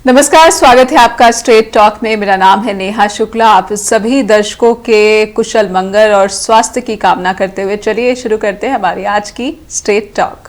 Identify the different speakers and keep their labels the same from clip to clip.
Speaker 1: नमस्कार, स्वागत है आपका स्ट्रेट टॉक में। मेरा नाम है नेहा शुक्ला। आप सभी दर्शकों के कुशल मंगल और स्वास्थ्य की कामना करते हुए चलिए शुरू करते हैं हमारी आज की स्ट्रेट टॉक।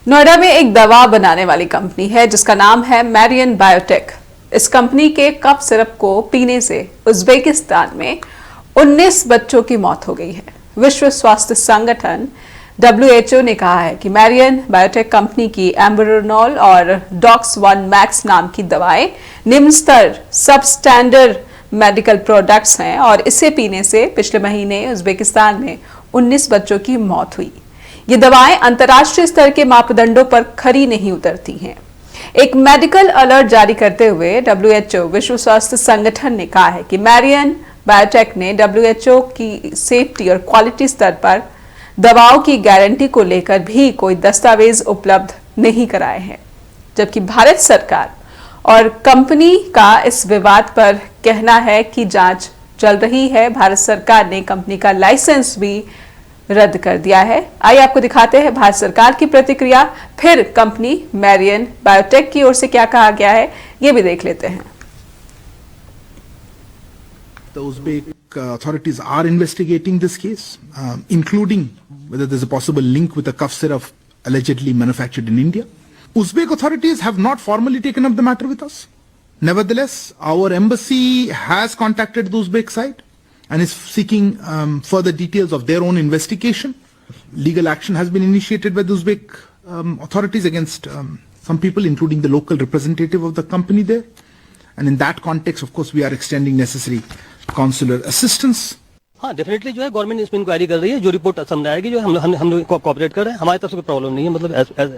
Speaker 1: नोएडा में एक दवा बनाने वाली कंपनी है जिसका नाम है मैरियन बायोटेक। इस कंपनी के कफ सिरप को पीने से उज्बेकिस्तान में 19 बच्चों की मौत हो गई है। विश्व स्वास्थ्य संगठन WHO ने कहा है कि मैरियन बायोटेक कंपनी की एम्बुरोनॉल और डॉक्स 1 मैक्स नाम की दवाएं निम्न स्तर सब स्टैंडर्ड मेडिकल प्रोडक्ट्स हैं और इसे पीने से पिछले महीने उज्बेकिस्तान में 19 बच्चों की मौत हुई। ये दवाएं अंतर्राष्ट्रीय स्तर के मापदंडों पर खरी नहीं उतरती हैं। एक मेडिकल अलर्ट जारी करते हुए WHO विश्व स्वास्थ्य संगठन ने कहा है कि मैरियन बायोटेक ने WHO की सेफ्टी और क्वालिटी स्तर पर दवाओं की गारंटी को लेकर भी कोई दस्तावेज उपलब्ध नहीं कराए हैं, जबकि भारत सरकार और कंपनी का इस विवाद पर कहना है कि जांच चल रही है। भारत सरकार ने कंपनी का लाइसेंस भी रद्द कर दिया है। आइए आपको दिखाते हैं भारत सरकार की प्रतिक्रिया, फिर कंपनी मैरियन बायोटेक की ओर से क्या कहा गया है, ये भी देख लेते हैं।
Speaker 2: The Uzbek authorities are investigating this case, including whether there's a possible link with a cough syrup allegedly manufactured in India. Uzbek authorities have not formally taken up the matter with us. Nevertheless, our embassy has contacted the Uzbek side and is seeking further details of their own investigation. Legal action has been initiated by the Uzbek authorities against some people, including the local representative of the company there. And in that context, of course, we are extending necessary consular assistance.
Speaker 3: हाँ, definitely जो है government इसमें inquiry कर रही है। जो report सामने आएगी जो हम लोग कोऑपरेट कर रहे हैं। हमारी तरफ से कोई प्रॉब्लम नहीं है। मतलब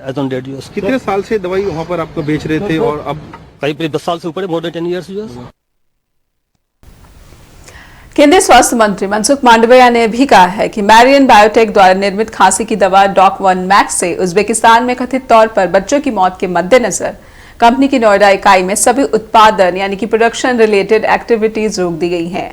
Speaker 3: एज ऑन डेट जो
Speaker 4: कितने साल से दवाई वहाँ पर आपको बेच रहे थे और अब
Speaker 3: करीब 10 साल से ऊपर, मोर देन 10 इयर्स जो है।
Speaker 1: केंद्रीय स्वास्थ्य मंत्री मनसुख मांडविया ने भी कहा है कि मैरियन बायोटेक द्वारा निर्मित खांसी की दवा डॉक 1 मैक्स से उज्बेकिस्तान में कथित तौर पर बच्चों की मौत के मद्देनजर कंपनी की नोएडा इकाई में सभी उत्पादन यानी कि प्रोडक्शन रिलेटेड एक्टिविटीज रोक दी गई हैं।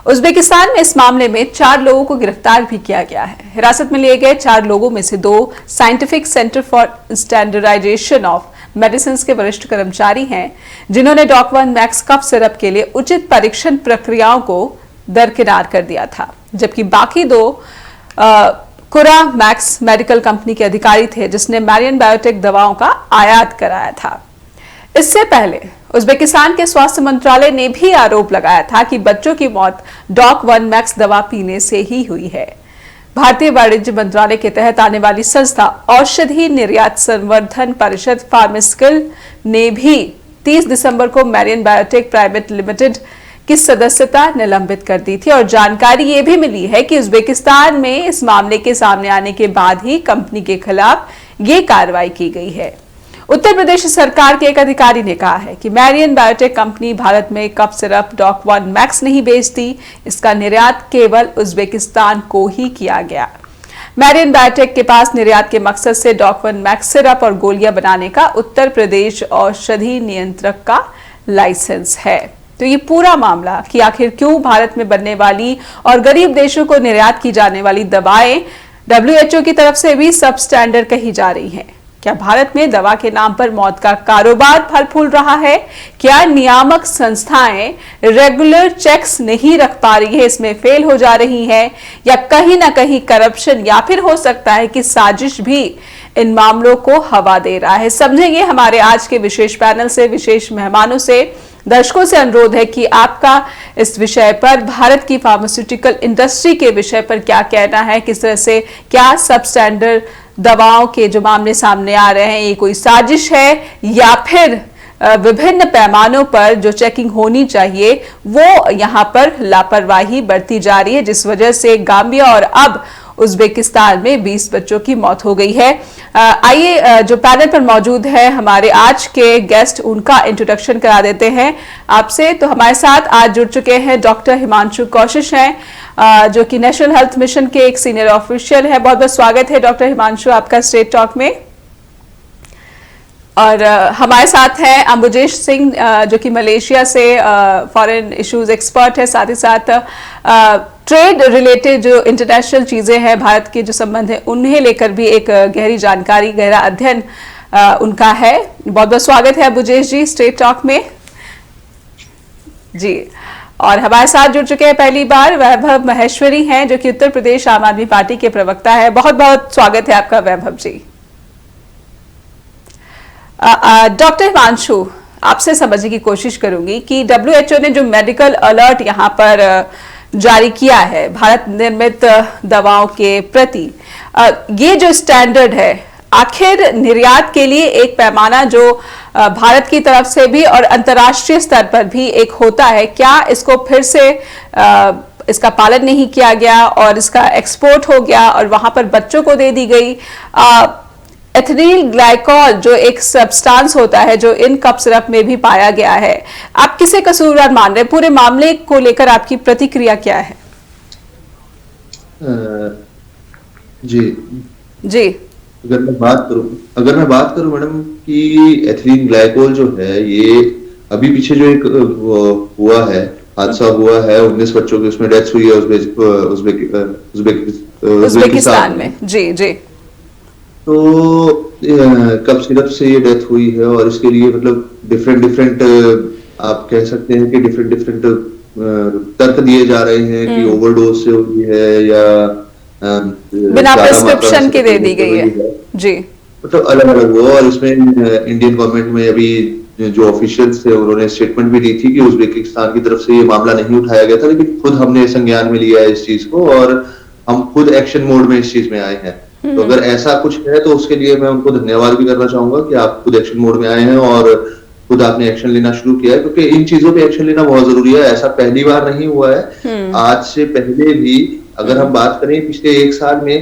Speaker 1: उज्बेकिस्तान में इस मामले में 4 लोगों को गिरफ्तार भी किया गया है। हिरासत में लिए गए 4 लोगों में से 2 scientific centre for standardisation of medicine के वरिष्ठ कर्मचारी हैं, जिन्होंने डॉक 1 मैक्स कफ सिरप के लिए उचित परीक्षण प्रक्रियाओं को दरकिनार कर दिया था, जबकि बाकी 2 कुरा मैक्स मेडिकल कंपनी के अधिकारी थे जिसने मैरियन बायोटेक दवाओं का आयात कराया था। इससे पहले उज्बेकिस्तान के स्वास्थ्य मंत्रालय ने भी आरोप लगाया था कि बच्चों की मौत डॉक 1 मैक्स दवा पीने से ही हुई है। भारतीय वाणिज्य मंत्रालय के तहत आने वाली संस्था औषधि निर्यात संवर्धन परिषद फार्मास्यूटिकल ने भी 30 दिसंबर को मैरियन बायोटेक प्राइवेट लिमिटेड की सदस्यता निलंबित कर दी थी और जानकारी ये भी मिली है कि उज्बेकिस्तान में इस मामले के सामने आने के बाद ही कंपनी के खिलाफ ये कार्रवाई की गई है। उत्तर प्रदेश सरकार के एक अधिकारी ने कहा है कि मैरियन बायोटेक कंपनी भारत में कफ सिरप डॉक 1 मैक्स नहीं बेचती, इसका निर्यात केवल उज्बेकिस्तान को ही किया गया। मैरियन बायोटेक के पास निर्यात के मकसद से डॉक 1 मैक्स सिरप और गोलियां बनाने का उत्तर प्रदेश औषधि नियंत्रक का लाइसेंस है। तो ये पूरा मामला कि आखिर क्यों भारत में बनने वाली और गरीब देशों को निर्यात की जाने वाली दवाएं WHO की तरफ से भी सब स्टैंडर्ड कही जा रही हैं। क्या भारत में दवा के नाम पर मौत का कारोबार फल फूल रहा है? क्या नियामक संस्थाएं रेगुलर चेक्स नहीं रख पा रही है, इसमें फेल हो जा रही हैं, या कहीं ना कहीं करप्शन या फिर हो सकता है कि साजिश भी इन मामलों को हवा दे रहा है? समझेंगे हमारे आज के विशेष पैनल से, विशेष मेहमानों से। दर्शकों से अनुरोध है कि आपका इस विषय पर, भारत की फार्मास्यूटिकल इंडस्ट्री के विषय पर क्या कहना है, किस तरह से क्या सब स्टैंडर्ड दवाओं के जो मामले सामने आ रहे हैं ये कोई साजिश है या फिर विभिन्न पैमानों पर जो चेकिंग होनी चाहिए वो यहाँ पर लापरवाही बरती जा रही है, जिस वजह से गाम्बिया और अब उज्बेकिस्तान में 20 बच्चों की मौत हो गई है। आइए जो पैनल पर मौजूद है हमारे आज के गेस्ट, उनका इंट्रोडक्शन करा देते हैं आपसे। तो हमारे साथ आज जुड़ चुके हैं डॉक्टर हिमांशु कौशिक हैं, जो कि नेशनल हेल्थ मिशन के एक सीनियर ऑफिशियल है। बहुत बहुत स्वागत है डॉक्टर हिमांशु आपका स्ट्रेट टॉक में। और हमारे साथ हैं अंबुजेश सिंह जो कि मलेशिया से फॉरेन इश्यूज एक्सपर्ट है, साथ ही साथ ट्रेड रिलेटेड जो इंटरनेशनल चीजें हैं, भारत के जो संबंध है उन्हें लेकर भी एक गहरी जानकारी, गहरा अध्ययन उनका है। बहुत बहुत स्वागत है अंबुजेश जी स्ट्रेट टॉक में जी। और हमारे साथ जुड़ चुके हैं पहली बार वैभव महेश्वरी हैं जो कि उत्तर प्रदेश आम आदमी पार्टी के प्रवक्ता है। बहुत बहुत स्वागत है आपका वैभव जी। डॉक्टर हिमांशु, आपसे समझने की कोशिश करूंगी कि WHO ने जो मेडिकल अलर्ट यहाँ पर जारी किया है भारत निर्मित दवाओं के प्रति, ये जो स्टैंडर्ड है आखिर निर्यात के लिए एक पैमाना जो भारत की तरफ से भी और अंतर्राष्ट्रीय स्तर पर भी एक होता है, क्या इसको फिर से इसका पालन नहीं किया गया और इसका एक्सपोर्ट हो गया और वहां पर बच्चों को दे दी गई एथिलीन ग्लाइकॉल जो एक सब्सटेंस होता है जो इन कप सिरप में भी पाया गया है। आप किसे कसूरवार मान रहे हैं? पूरे मामले को लेकर आपकी प्रतिक्रिया क्या है? जी
Speaker 5: अगर मैं बात करूं मैडम कि एथिलीन ग्लाइकोल जो है ये अभी पीछे जो एक हुआ है, हादसा हुआ है, 19 बच्चों की उसमें डेथ हुई है उज्बेकिस्तान में। जी जी। तो कप सिरप से ये डेथ हुई है और इसके लिए मतलब डिफरेंट आप कह सकते हैं कि डिफरेंट तर्क दिए जा रहे हैं कि ओवरडोज से हुई है या
Speaker 1: बिना प्रिस्क्रिप्शन के दे दी गई है जी।
Speaker 5: मतलब अलग अलग हुआ और इसमें इंडियन गवर्नमेंट में अभी जो ऑफिशियल्स थे उन्होंने स्टेटमेंट भी दी थी कि उज्बेकिस्तान की तरफ से ये मामला नहीं उठाया गया था, लेकिन खुद हमने संज्ञान में लिया है इस चीज को और हम खुद एक्शन मोड में इस चीज में आए हैं। तो अगर ऐसा कुछ है तो उसके लिए मैं उनको धन्यवाद भी करना चाहूंगा कि आप खुद एक्शन मोड में आए हैं और खुद आपने एक्शन लेना शुरू किया है, क्योंकि इन चीजों पे एक्शन लेना बहुत जरूरी है। ऐसा पहली बार नहीं हुआ है, आज से पहले भी अगर हम बात करें पिछले एक साल में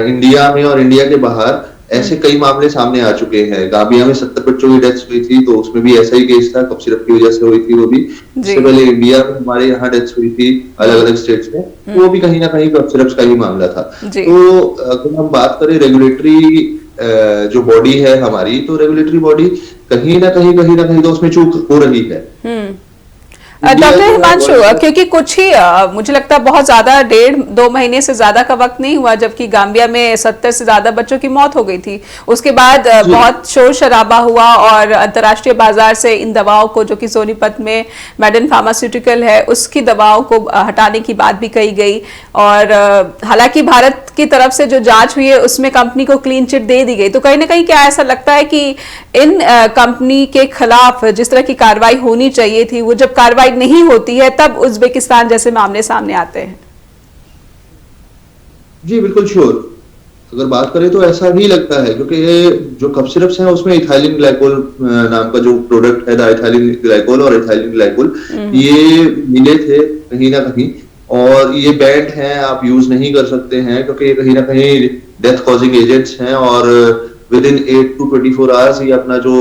Speaker 5: इंडिया में और इंडिया के बाहर ऐसे कई मामले सामने आ चुके हैं। गाम्बिया में 70 बच्चों की डेथ हुई थी तो उसमें भी ऐसा ही केस था, कप सिरप की वजह से हुई थी वो भी। इससे पहले इंडिया में हमारे यहाँ डेथ हुई थी अलग अलग स्टेट्स में, वो भी कहीं ना कहीं कप सिरप का ही मामला था। तो अगर हम बात करें रेगुलेटरी जो बॉडी है हमारी, तो रेगुलेटरी बॉडी कहीं ना कहीं तो उसमें चूक हो रही है।
Speaker 1: डॉक्टर हिमांशु, क्योंकि कुछ ही मुझे लगता है बहुत ज्यादा 1.5-2 महीने से ज्यादा का वक्त नहीं हुआ जबकि गाम्बिया में 70 से ज्यादा बच्चों की मौत हो गई थी। उसके बाद बहुत शोर शराबा हुआ और अंतर्राष्ट्रीय बाजार से इन दवाओं को, जो कि सोनीपत में मेडन फार्मास्यूटिकल है, उसकी दवाओं को हटाने की बात भी कही गई। और हालांकि भारत की तरफ से जो जांच हुई है उसमें कंपनी को क्लीन चिट दे दी गई। तो कहीं ना कहीं क्या ऐसा लगता है कि इन कंपनी के खिलाफ जिस तरह की कार्रवाई होनी चाहिए थी, वो जब कार्रवाई नहीं होती है तब उज्बेकिस्तान जैसे मामले सामने आते हैं? जी
Speaker 5: बिल्कुल श्योर। अगर बात करें तो ऐसा भी लगता है, क्योंकि ये जो कप सिरप्स हैं उसमें इथाइलिन ग्लाइकोल नाम का जो प्रोडक्ट है, इथाइलिन ग्लाइकोल और इथाइलिन ग्लाइकोल, ये मिले थे कहीं ना कहीं और ये बैंड हैं, आप यूज नहीं कर सकते हैं क्योंकि ये कहीं ना कहीं डेथ कॉजिंग एजेंट्स हैं और विद इन 8 to 24 आवर्स ये अपना जो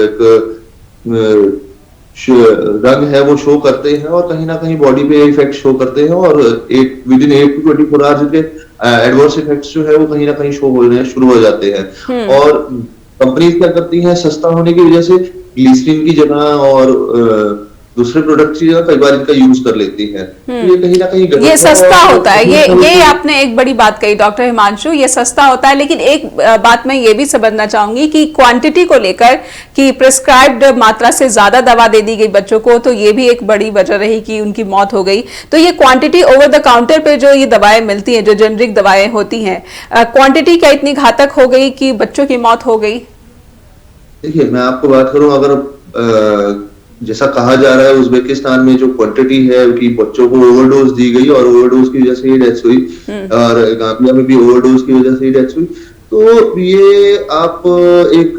Speaker 5: एक रंग है वो शो करते हैं और कहीं ना कहीं बॉडी पे इफेक्ट शो करते हैं और विद इन 8 to 24 आवर्स के एडवर्स इफेक्ट्स जो है वो कहीं ना कहीं शो होने शुरू हो जाते हैं। और कंपनीज क्या करती हैं, सस्ता होने की वजह से ग्लिसरीन की जगह और दूसरे प्रोडक्ट की जगह कई बार इनका यूज कर लेती हैं। ये कहीं ना कहीं
Speaker 1: ये सस्ता होता है, ये आपने एक बड़ी बात कही डॉक्टर हिमांशु, ये सस्ता होता है। लेकिन एक बात मैं ये भी समझना चाहूंगी कि क्वांटिटी को लेकर कि प्रिस्क्राइब्ड मात्रा से ज्यादा दवा दे दी गई बच्चों को, तो ये भी एक बड़ी वजह रही कि उनकी मौत हो गई। तो ये क्वांटिटी ओवर द काउंटर पे जो ये दवाएं मिलती हैं, जो जेनरिक दवाएं होती हैं, क्वांटिटी क्या इतनी घातक हो गई कि बच्चों की मौत हो गई?
Speaker 5: देखिए मैं आपको बात करूं, अगर जैसा कहा जा रहा है उज्बेकिस्तान में जो क्वांटिटी है कि बच्चों को ओवरडोज दी गई और ओवरडोज की वजह से ही डेथ हुई और गाम्बिया में भी ओवरडोज की वजह से ही डेथ हुई, तो ये आप एक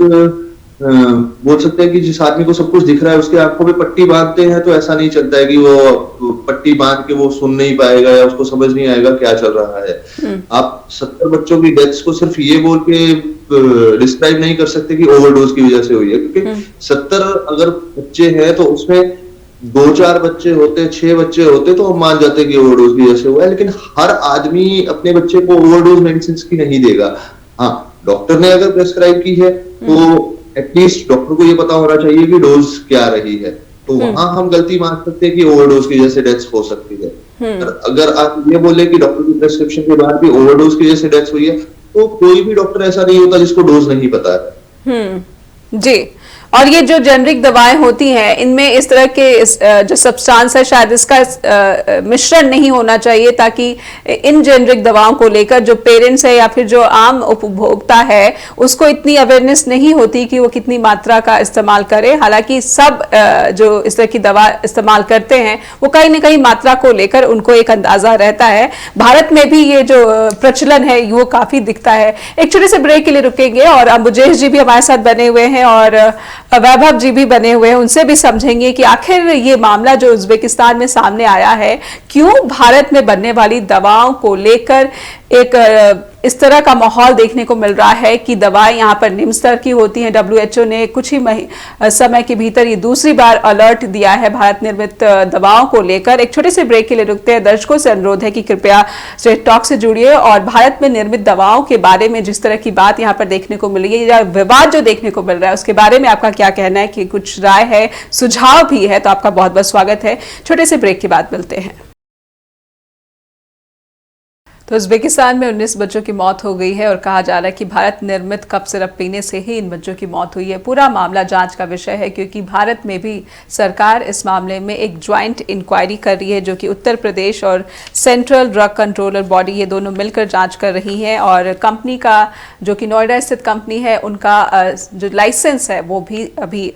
Speaker 5: बोल सकते हैं कि जिस आदमी को सब कुछ दिख रहा है उसके आंखों पे पट्टी बांधते हैं तो ऐसा नहीं चलता है कि वो पट्टी बांध के वो सुन नहीं पाएगा या उसको समझ नहीं आएगा क्या चल रहा है। आप 70 बच्चों की डेथ्स को सिर्फ ये बोल के डिस्क्राइब नहीं कर सकते कि ओवरडोज की वजह से हुई है, क्योंकि 70 अगर बच्चे हैं तो उसमें 2-4 बच्चे होते, 6 बच्चे होते तो हम मान जाते कि ओवरडोज की वजह से हुआ है। लेकिन हर आदमी अपने बच्चे को ओवरडोज मेडिसिन की नहीं देगा। हाँ, डॉक्टर ने अगर प्रेस्क्राइब की है तो एटलीस्ट डॉक्टर को ये पता होना चाहिए कि डोज क्या रही है, तो वहां हम गलती मान सकते हैं कि ओवरडोज की वजह से डेथ्स हो सकती है। अगर आप ये बोले कि डॉक्टर की प्रेस्क्रिप्शन के बाद भी ओवरडोज की वजह से डेथ्स हुई है, तो कोई भी डॉक्टर ऐसा नहीं होता जिसको डोज नहीं पता है।
Speaker 1: जी, और ये जो जेनरिक दवाएं होती हैं इनमें इस तरह के जो सब्सटेंस है शायद इसका मिश्रण नहीं होना चाहिए, ताकि इन जेनरिक दवाओं को लेकर जो पेरेंट्स है या फिर जो आम उपभोक्ता है उसको इतनी अवेयरनेस नहीं होती कि वो कितनी मात्रा का इस्तेमाल करे। हालांकि सब जो इस तरह की दवा इस्तेमाल करते हैं वो कहीं ना कहीं मात्रा को लेकर उनको एक अंदाजा रहता है। भारत में भी ये जो प्रचलन है वो काफी दिखता है। एक छोटे से ब्रेक के लिए रुकेंगे और अंबुजेश जी भी हमारे साथ बने हुए हैं और वैभव जी भी बने हुए हैं, उनसे भी समझेंगे कि आखिर ये मामला जो उज्बेकिस्तान में सामने आया है, क्यों भारत में बनने वाली दवाओं को लेकर एक इस तरह का माहौल देखने को मिल रहा है कि दवाएं यहाँ पर निम्न स्तर की होती हैं। WHO ने कुछ ही समय के भीतर ये दूसरी बार अलर्ट दिया है भारत निर्मित दवाओं को लेकर। एक छोटे से ब्रेक के लिए रुकते हैं। दर्शकों से अनुरोध है कि कृपया स्ट्रेट टॉक से जुड़िए और भारत में निर्मित दवाओं के बारे में जिस तरह की बात यहाँ पर देखने को मिल रही है या विवाद जो देखने को मिल रहा है उसके बारे में आपका क्या कहना है, कि कुछ राय है, सुझाव भी है, तो आपका बहुत बहुत स्वागत है। छोटे से ब्रेक के बाद मिलते हैं। तो उज्बेकिस्तान में 19 बच्चों की मौत हो गई है और कहा जा रहा है कि भारत निर्मित कफ सिरप पीने से ही इन बच्चों की मौत हुई है। पूरा मामला जांच का विषय है, क्योंकि भारत में भी सरकार इस मामले में एक ज्वाइंट इंक्वायरी कर रही है, जो कि उत्तर प्रदेश और सेंट्रल ड्रग कंट्रोलर बॉडी ये दोनों मिलकर जांच कर रही हैं। और कंपनी का जो कि नोएडा स्थित कंपनी है उनका जो लाइसेंस है वो भी अभी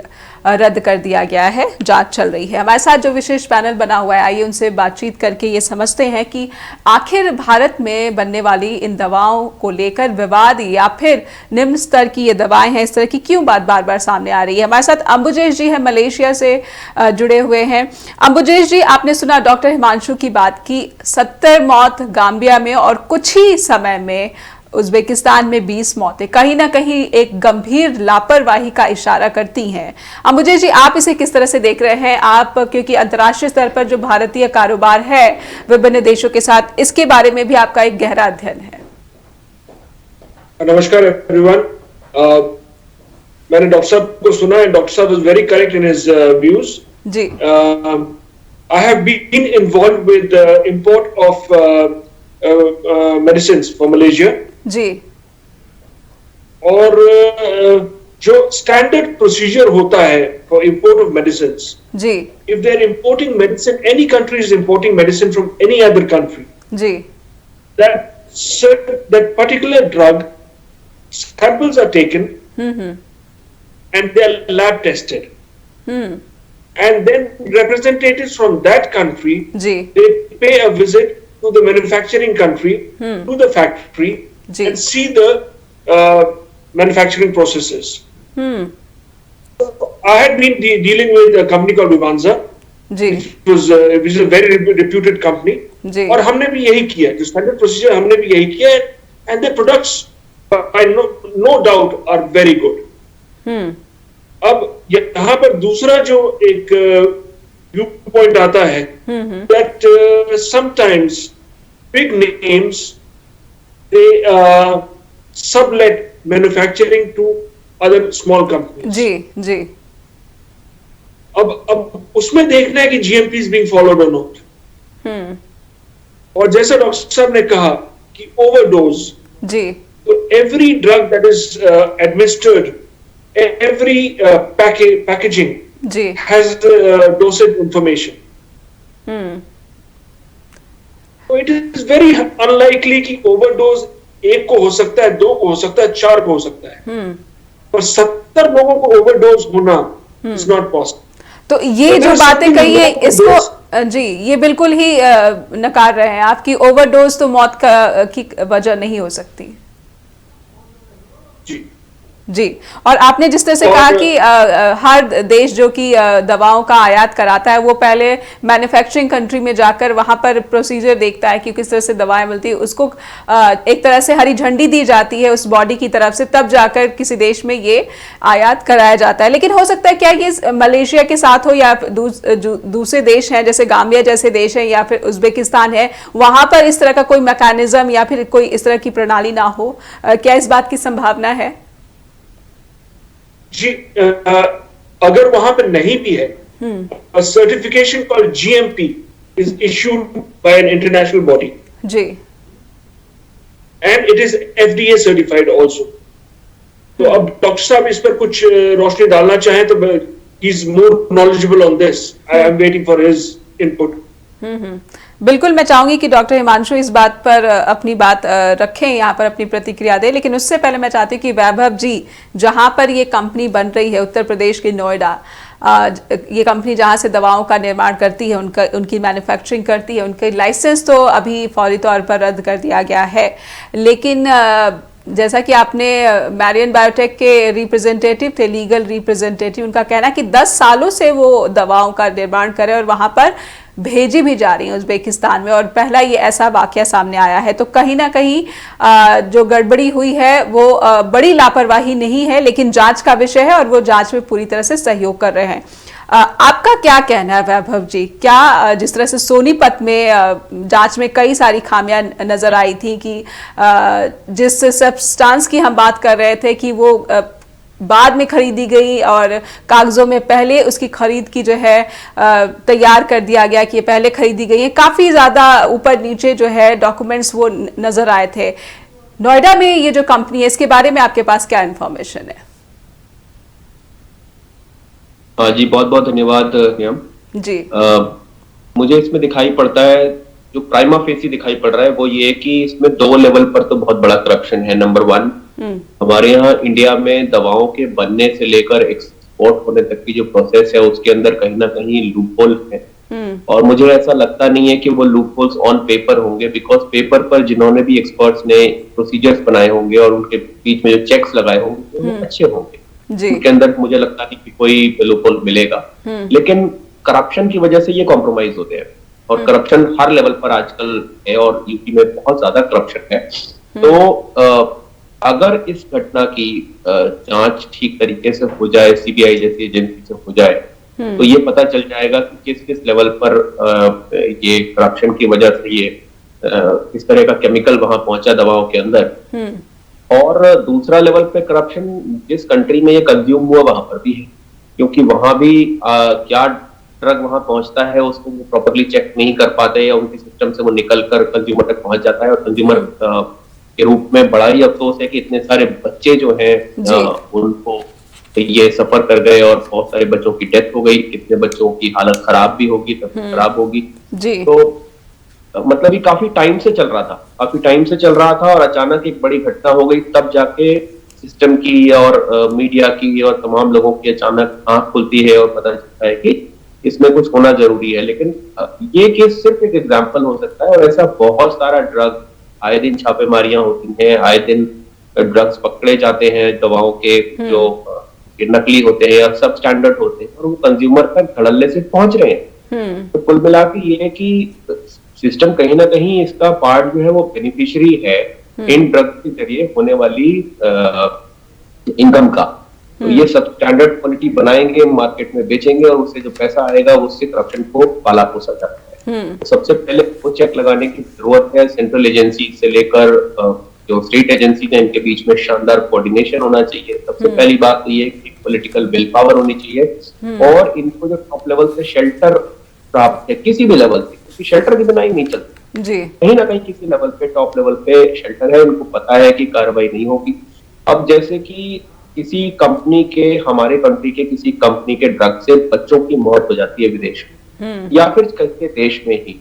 Speaker 1: रद्द कर दिया गया है, जांच चल रही है। हमारे साथ जो विशेष पैनल बना हुआ है, आइए उनसे बातचीत करके ये समझते हैं कि आखिर भारत में बनने वाली इन दवाओं को लेकर विवाद या फिर निम्न स्तर की ये दवाएं हैं, इस तरह की क्यों बात बार बार सामने आ रही है। हमारे साथ अंबुजेश जी हैं, मलेशिया से जुड़े हुए हैं। अंबुजेश जी, आपने सुना डॉक्टर हिमांशु की बात की 70 मौत गाम्बिया में और कुछ ही समय में उज्बेकिस्तान में 20 मौतें कहीं ना कहीं एक गंभीर लापरवाही का इशारा करती हैं। अंबुजेश जी, आप इसे किस तरह से देख रहे हैं? आप, क्योंकि अंतर्राष्ट्रीय स्तर पर जो भारतीय कारोबार है विभिन्न देशों के साथ, इसके बारे में भी आपका एक गहरा अध्ययन है।
Speaker 6: नमस्कार एवरीवन। मैंने डॉक्टर साहब को सुना है, डॉक्टर साहब is very correct in his views
Speaker 1: जी।
Speaker 6: I have been involved with import of medicines for Malaysia
Speaker 1: जी।
Speaker 6: और जो स्टैंडर्ड प्रोसीजर होता है फॉर इंपोर्ट ऑफ मेडिसिन्स
Speaker 1: जी,
Speaker 6: if they are importing medicine, any country is importing medicine from any other country
Speaker 1: जी,
Speaker 6: that particular drug samples are taken and they are lab tested and then representatives from that country
Speaker 1: जी,
Speaker 6: they pay a visit to the manufacturing country, to the factory
Speaker 1: जी,
Speaker 6: and see the manufacturing processes. I had been dealing with a company called Vivanza,
Speaker 1: जी,
Speaker 6: which is a very reputed company.
Speaker 1: जी,
Speaker 6: और हमने भी यही किया, जो standard procedure हमने भी यही किया, and the products I no doubt are very good. अब यहाँ पर दूसरा जो एक व्यू पॉइंट आता है, that sometimes big names they sublet manufacturing to other small companies.
Speaker 1: जी, जी,
Speaker 6: अब उसमें देखना है कि जीएमपी इज बीइंग फॉलोड और नॉट। और जैसा डॉक्टर साहब ने कहा कि ओवरडोज,
Speaker 1: जी,
Speaker 6: तो every drug that is administered, every packaging
Speaker 1: जी,
Speaker 6: हैज डोसेज इंफॉर्मेशन। तो इट इज वेरी अनलाइकली कि ओवरडोज एक को हो सकता है, दो को हो सकता है, चार को हो सकता है, पर 70 लोगों को ओवरडोज होना इज नॉट पॉसिबल।
Speaker 1: तो ये जो बातें कही है इसको जी, ये बिल्कुल ही नकार रहे हैं आपकी। ओवरडोज तो मौत की वजह नहीं हो सकती।
Speaker 6: जी
Speaker 1: जी, और आपने जिस तरह से कहा कि हर देश जो कि दवाओं का आयात कराता है वो पहले मैन्युफैक्चरिंग कंट्री में जाकर वहां पर प्रोसीजर देखता है कि किस तरह से दवाएं मिलती है, उसको एक तरह से हरी झंडी दी जाती है उस बॉडी की तरफ से, तब जाकर किसी देश में ये आयात कराया जाता है। लेकिन हो सकता है क्या ये मलेशिया के साथ हो या दूसरे देश हैं जैसे गाम्बिया जैसे देश हैं या फिर उज्बेकिस्तान है, वहां पर इस तरह का कोई मैकेनिज्म या फिर कोई इस तरह की प्रणाली ना हो? क्या इस बात की संभावना है?
Speaker 6: जी अगर वहां पर नहीं भी है, a certification called GMP is issued by an international body
Speaker 1: ji
Speaker 6: and it is FDA certified also. तो अब डॉक्टर साहब इस पर कुछ रोशनी डालना चाहें तो he is more knowledgeable on this. I am waiting for his input.
Speaker 1: बिल्कुल, मैं चाहूंगी कि डॉक्टर हिमांशु इस बात पर अपनी बात रखें, यहाँ पर अपनी प्रतिक्रिया दें, लेकिन उससे पहले मैं चाहती हूँ कि वैभव जी, जहाँ पर ये कंपनी बन रही है उत्तर प्रदेश के नोएडा, ये कंपनी जहाँ से दवाओं का निर्माण करती है, उनकी मैन्युफैक्चरिंग करती है, उनके लाइसेंस तो अभी फौरी तौर पर रद्द कर दिया गया है, लेकिन जैसा कि आपने मैरियन बायोटेक के रिप्रेजेंटेटिव थे, लीगल रिप्रेजेंटेटिव, उनका कहना है कि 10 सालों से वो दवाओं का निर्माण करे और वहाँ पर भेजी भी जा रही है उज़्बेकिस्तान में, और पहला ये ऐसा वाकया सामने आया है। तो कहीं ना कहीं जो गड़बड़ी हुई है वो बड़ी लापरवाही नहीं है, लेकिन जांच का विषय है और वो जांच में पूरी तरह से सहयोग कर रहे हैं। आपका क्या कहना है वैभव जी? क्या जिस तरह से सोनीपत में जांच में कई सारी खामियां नजर आई थी कि जिस सब्सटेंस की हम बात कर रहे थे कि वो बाद में खरीदी गई और कागजों में पहले उसकी खरीद की जो है तैयार कर दिया गया कि ये पहले खरीदी गई है, काफी ज्यादा ऊपर नीचे जो है डॉक्यूमेंट्स वो नजर आए थे। नोएडा में ये जो कंपनी है, इसके बारे में आपके पास क्या इंफॉर्मेशन है?
Speaker 7: जी बहुत बहुत धन्यवाद नियम
Speaker 1: जी।
Speaker 7: मुझे इसमें दिखाई पड़ता है, जो प्राइमा फेसी दिखाई पड़ रहा है वो ये कि इसमें 2 लेवल पर तो बहुत बड़ा करप्शन है। नंबर 1, हमारे यहाँ इंडिया में दवाओं के बनने से लेकर एक्सपोर्ट होने तक की जो प्रोसेस है उसके अंदर कहीं ना कहीं लूपहोल है, और मुझे ऐसा लगता नहीं है कि वो लूपहोल्स ऑन पेपर होंगे, बिकॉज पेपर पर जिन्होंने भी एक्सपर्ट्स ने प्रोसीजर्स बनाए होंगे और उनके बीच में जो चेक्स लगाए होंगे वो अच्छे होंगे, उनके अंदर मुझे लगता नहीं कि कोई लूपहोल मिलेगा। लेकिन करप्शन की वजह से ये कॉम्प्रोमाइज होते हैं, और करप्शन हर लेवल पर आजकल है और यूपी में बहुत ज्यादा करप्शन है। तो अगर इस घटना की जांच ठीक तरीके से हो जाए, सीबीआई जैसी एजेंसी से हो जाए, तो ये पता चल जाएगा कि किस किस लेवल पर ये करप्शन की वजह से ये किस तरह का केमिकल वहां पहुंचा दवाओं के अंदर। और दूसरा लेवल पे करप्शन जिस कंट्री में ये कंज्यूम हुआ वहां पर भी है, क्योंकि वहां भी क्या ड्रग वहां पहुंचता है उसको वो प्रॉपरली चेक नहीं कर पाते, या उनके सिस्टम से वो निकल कर कंज्यूमर तक पहुंच जाता है। और कंज्यूमर के रूप में बड़ा ही अफसोस है कि इतने सारे बच्चे जो हैं उनको ये सफर कर गए और बहुत सारे बच्चों की डेथ हो गई, कितने बच्चों की हालत खराब भी होगी, तब खराब होगी। तो मतलब ये काफी टाइम से चल रहा था और अचानक एक बड़ी घटना हो गई, तब जाके सिस्टम की और मीडिया की और तमाम लोगों की अचानक आंख खुलती है और पता चलता है कि इसमें कुछ होना जरूरी है। लेकिन ये केस सिर्फ एक एग्जाम्पल हो सकता है, और ऐसा बहुत सारा ड्रग, आए दिन छापेमारियां होती हैं, आए दिन ड्रग्स पकड़े जाते हैं दवाओं के जो नकली होते हैं या सब स्टैंडर्ड होते हैं, और वो कंज्यूमर तक धड़ल्ले से पहुंच रहे हैं। तो कुल मिला के ये है कि सिस्टम कहीं ना कहीं इसका पार्ट जो है वो बेनिफिशियरी है इन ड्रग्स के जरिए होने वाली इनकम का। तो ये सब स्टैंडर्ड क्वालिटी बनाएंगे, मार्केट में बेचेंगे, और उससे जो पैसा आएगा उससे करप्शन को पाला पोसा जाता है। तो सबसे पहले वो चेक लगाने की जरूरत है। सेंट्रल एजेंसी से लेकर जो स्टेट एजेंसी है इनके बीच में शानदार कोऑर्डिनेशन होना चाहिए। सबसे पहली बात तो ये कि पॉलिटिकल विल पावर होनी चाहिए, और इनको जो टॉप लेवल से शेल्टर प्राप्त है किसी भी लेवल से, क्योंकि शेल्टर की बिना ही नहीं चलती जी। कहीं ना कहीं किसी लेवल पे, टॉप लेवल पे शेल्टर है, उनको पता है कि कार्रवाई नहीं होगी। अब जैसे कि किसी कंपनी के, हमारे कंट्री के किसी कंपनी के ड्रग से बच्चों की मौत हो जाती है विदेश में या फिर किसी देश में ही,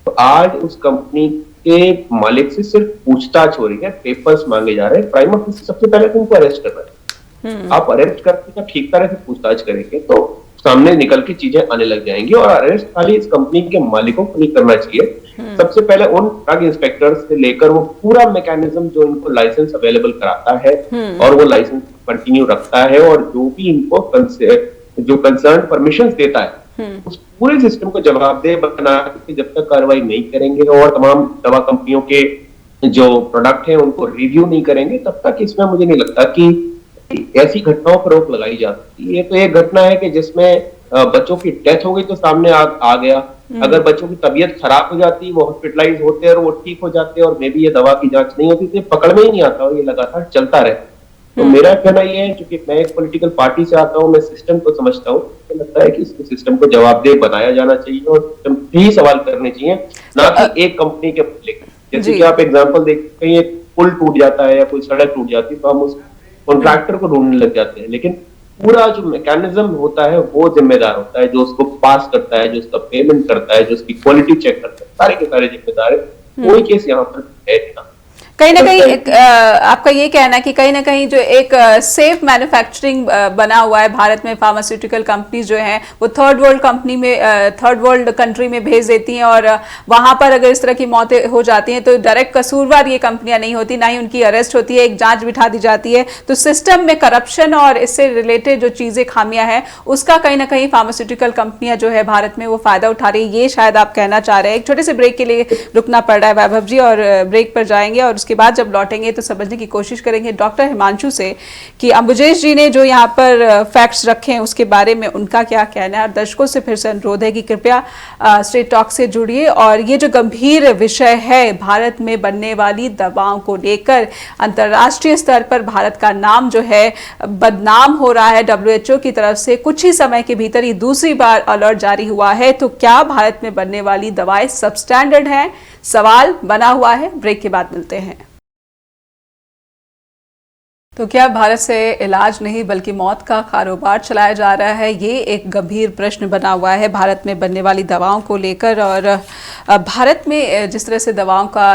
Speaker 7: तो आज उस कंपनी के मालिक से सिर्फ पूछताछ हो रही है, पेपर्स मांगे जा रहे हैं। प्राइमा फेसी सबसे पहले तुमको अरेस्ट करना है। आप अरेस्ट करके ठीक तरह से पूछताछ करेंगे तो सामने निकल के चीजें आने लग जाएंगी, और अरेस्ट खाली इस कंपनी के मालिकों को नहीं करना चाहिए। सबसे पहले उन ड्रग इंस्पेक्टर्स से लेकर वो पूरा मैकेनिज्म जो इनको लाइसेंस अवेलेबल कराता है और वो लाइसेंस कंटिन्यू रखता है, और जो भी इनको जो कंसर्न परमिशन देता है उस पूरे सिस्टम को जवाबदेह बना के जब तक कार्रवाई नहीं करेंगे और तमाम दवा कंपनियों के जो प्रोडक्ट है उनको रिव्यू नहीं करेंगे, तब तक इसमें मुझे नहीं लगता कि ऐसी घटनाओं पर रोक लगाई जा सकती है। ये तो एक घटना है कि जिसमें बच्चों की डेथ हो गई तो सामने आ गया। अगर बच्चों की तबीयत खराब हो जाती, वो हॉस्पिटलाइज होते और वो ठीक हो जाते और मे बी ये दवा की जांच नहीं होती तो पकड़ में ही नहीं आता और ये लगातार चलता रहता। तो मेरा कहना ये है, क्योंकि मैं एक पॉलिटिकल पार्टी से आता हूँ, मैं सिस्टम को समझता हूँ, मुझे लगता है कि इसको सिस्टम को जवाबदेह बनाया जाना चाहिए और सिस्टम पे ही सवाल करने चाहिए, ना कि एक कंपनी के लेकर। जैसे कि आप एग्जांपल देखते, कहीं एक पुल टूट जाता है या कोई सड़क टूट जाती है तो हम उस कॉन्ट्रैक्टर को ढूंढने लग जाते हैं, लेकिन पूरा जो मैकेनिज्म होता है वो जिम्मेदार होता है, जो उसको पास करता है, जो उसका पेमेंट करता है, जो उसकी क्वालिटी चेक करता है, सारे के सारे जिम्मेदार है। कोई केस यहाँ पर है ना।
Speaker 1: कहीं ना कहीं आपका ये कहना है कि कहीं ना कहीं जो एक सेफ मैन्युफैक्चरिंग बना हुआ है भारत में, फार्मास्यूटिकल कंपनीज जो हैं वो थर्ड वर्ल्ड कंट्री में भेज देती हैं और वहां पर अगर इस तरह की मौतें हो जाती हैं तो डायरेक्ट कसूरवार ये कंपनियां नहीं होती, ना ही उनकी अरेस्ट होती है, एक जांच बिठा दी जाती है। तो सिस्टम में करप्शन और इससे रिलेटेड जो चीजें खामियां हैं उसका कहीं ना कहीं फार्मास्यूटिकल कंपनियां जो है भारत में वो फायदा उठा रही है, ये शायद आप कहना चाह रहे हैं। एक छोटे से ब्रेक के लिए रुकना पड़ रहा है वैभव जी, और ब्रेक पर जाएंगे और उसके बाद जब लौटेंगे तो समझने की कोशिश करेंगे डॉक्टर हिमांशु से कि अंबुजेश जी ने जो यहाँ पर फैक्ट्स रखे हैं उसके बारे में उनका क्या कहना है। और दर्शकों से फिर से अनुरोध है कि कृपया स्ट्रेट टॉक से जुड़िए। और ये जो गंभीर विषय है भारत में बनने वाली दवाओं को लेकर, अंतर्राष्ट्रीय स्तर पर भारत का नाम जो है बदनाम हो रहा है WHO की तरफ से। कुछ ही समय के भीतर ये दूसरी बार अलर्ट जारी हुआ है, तो क्या भारत में बनने वाली दवाएं सबस्टैंडर्ड हैं? सवाल बना हुआ है। ब्रेक के बाद मिलते हैं। तो क्या भारत से इलाज नहीं बल्कि मौत का कारोबार चलाया जा रहा है? ये एक गंभीर प्रश्न बना हुआ है भारत में बनने वाली दवाओं को लेकर। और भारत में जिस तरह से दवाओं का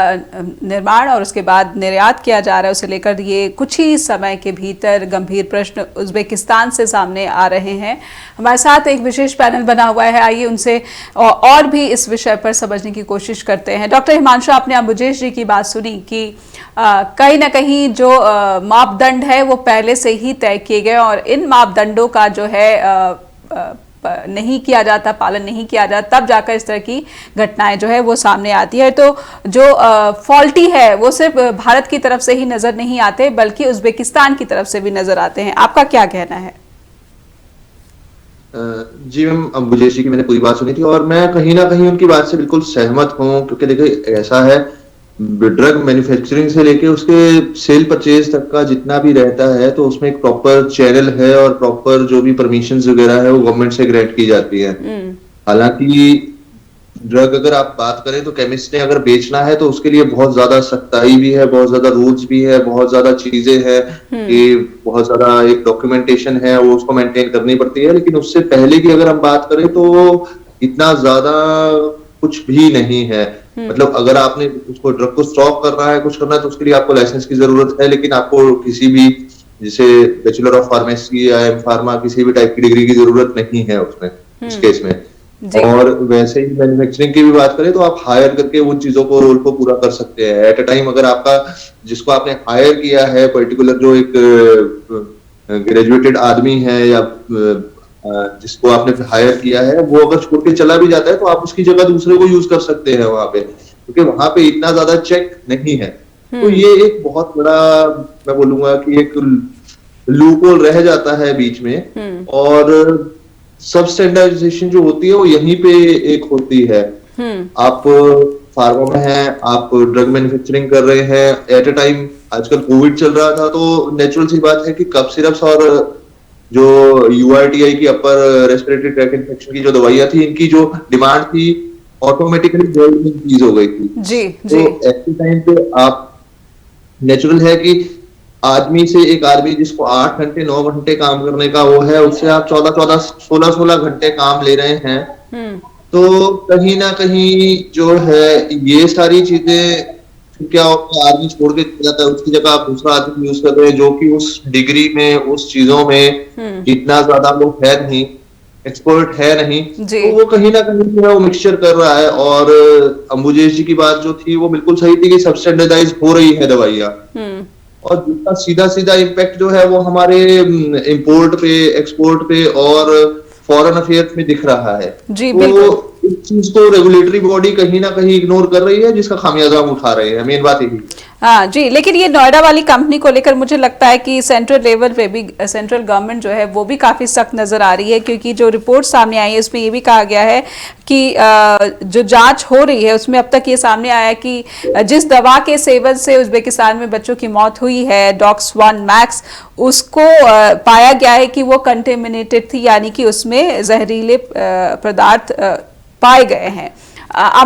Speaker 1: निर्माण और उसके बाद निर्यात किया जा रहा है उसे लेकर ये कुछ ही समय के भीतर गंभीर प्रश्न उज़्बेकिस्तान से सामने आ रहे हैं। हमारे साथ एक विशेष पैनल बना हुआ है, आइए उनसे और भी इस विषय पर समझने की कोशिश करते हैं। डॉक्टर हिमांशु, आपने अंबुजेश जी की बात सुनी कि कहीं ना कहीं जो मापदंड है वो पहले से ही तय किए गए और इन मापदंडों का जो है नहीं किया जाता, पालन नहीं किया जाता, तब जाकर इस तरह की घटनाएं जो है वो सामने आती है। तो जो फॉल्टी है वो सिर्फ भारत की तरफ से ही नजर नहीं आते बल्कि उज़्बेकिस्तान की तरफ से भी नजर आते हैं। आपका क्या कहना है?
Speaker 5: जी मैम, अंबुजेश जी की मैंने पूरी बात सुनी थी और मैं कहीं ना कहीं उनकी बात से बिल्कुल सहमत हूँ, क्योंकि देखिए ऐसा है, ड्रग मैन्युफैक्चरिंग से लेके उसके सेल परचेज तक का जितना भी रहता है तो उसमें एक प्रॉपर चैनल है और प्रॉपर जो भी परमिशंस वगैरह है वो गवर्नमेंट से ग्रांट की जाती है। हालांकि ड्रग अगर आप बात करें तो केमिस्ट ने अगर बेचना है तो उसके लिए बहुत ज्यादा सख्ताई भी है, बहुत ज्यादा रूल्स भी है, बहुत ज्यादा चीजें हैं कि बहुत ज्यादा एक डॉक्यूमेंटेशन है वो उसको मेंटेन करनी पड़ती है। लेकिन उससे पहले की अगर हम बात करें तो इतना ज्यादा कुछ भी नहीं है। मतलब अगर आपने उसको ड्रग को स्टॉक करना है, कुछ करना है तो उसके लिए आपको लाइसेंस की जरूरत है, लेकिन आपको किसी भी जैसे बैचलर ऑफ फार्मेसी या एम फार्मा किसी भी टाइप की डिग्री की जरूरत नहीं है उसमें, इस केस में। और वैसे ही मैन्युफैक्चरिंग की भी बात करें तो आप हायर करके उन चीजों को रोल को पूरा कर सकते हैं एट अ टाइम। अगर आपका जिसको आपने हायर किया है पर्टिकुलर जो एक ग्रेजुएटेड आदमी है या जिसको आपने हायर किया है वो अगर छोड़ के चला भी जाता है तो आप उसकी जगह दूसरे को यूज कर सकते हैं वहां पे, क्योंकि वहां पे इतना ज्यादा चेक नहीं है। तो ये एक बहुत बड़ा, मैं बोलूंगा कि एक लूप होल रह जाता है बीच में। और सब स्टैंडर्डाइजेशन जो होती है वो यहीं पे एक होती है। आप फार्मा में हैं, आप ड्रग मैन्युफैक्चरिंग कर रहे हैं एट अ टाइम। आजकल कोविड चल रहा था तो नेचुरल सी बात है कि कफ सिरप्स और जो URTI की अपर रेस्पिरेटरी ट्रैक इन्फेक्शन की जो दवाइयां थी, इनकी जो डिमांड थी ऑटोमेटिकली इंक्रीज हो गई थी। जी। तो ऐसे टाइम पे आप नेचुरल है कि आदमी से एक आदमी जिसको 8 घंटे 9 घंटे काम करने का वो है, उससे आप 16 घंटे काम ले रहे हैं। तो कहीं ना कहीं जो है ये सारी चीजें क्या होता है, आदमी छोड़ के जाता है, उसकी जगह आप दूसरा आदमी यूज कर रहे हैं जो कि उस डिग्री में उस चीजों में इतना ज्यादा वो है नहीं, एक्सपर्ट है नहीं, तो वो कहीं ना कहीं जो है वो मिक्सचर कर रहा है। और अंबुजेश जी की बात जो थी वो बिल्कुल सही थी कि सब स्टैंडर्डाइज हो रही है दवाइयां, और जिसका सीधा सीधा इम्पैक्ट जो है वो हमारे इंपोर्ट पे, एक्सपोर्ट पे और फॉरेन अफेयर्स में दिख रहा है। जी, तो इस चीज को रेगुलेटरी बॉडी कहीं ना कहीं इग्नोर कर रही है, जिसका खामियाजा हम उठा रहे हैं। मेन बात यही है।
Speaker 1: हाँ जी, लेकिन ये नोएडा वाली कंपनी को लेकर मुझे लगता है कि सेंट्रल लेवल पे भी सेंट्रल गवर्नमेंट जो है वो भी काफ़ी सख्त नज़र आ रही है, क्योंकि जो रिपोर्ट सामने आई है उसमें ये भी कहा गया है कि जो जांच हो रही है उसमें अब तक ये सामने आया है कि जिस दवा के सेवन से उज्बेकिस्तान में बच्चों की मौत हुई है DOX-1 मैक्स, उसको पाया गया है कि वो कंटेमिनेटेड थी, यानी कि उसमें जहरीले पदार्थ पाए गए हैं।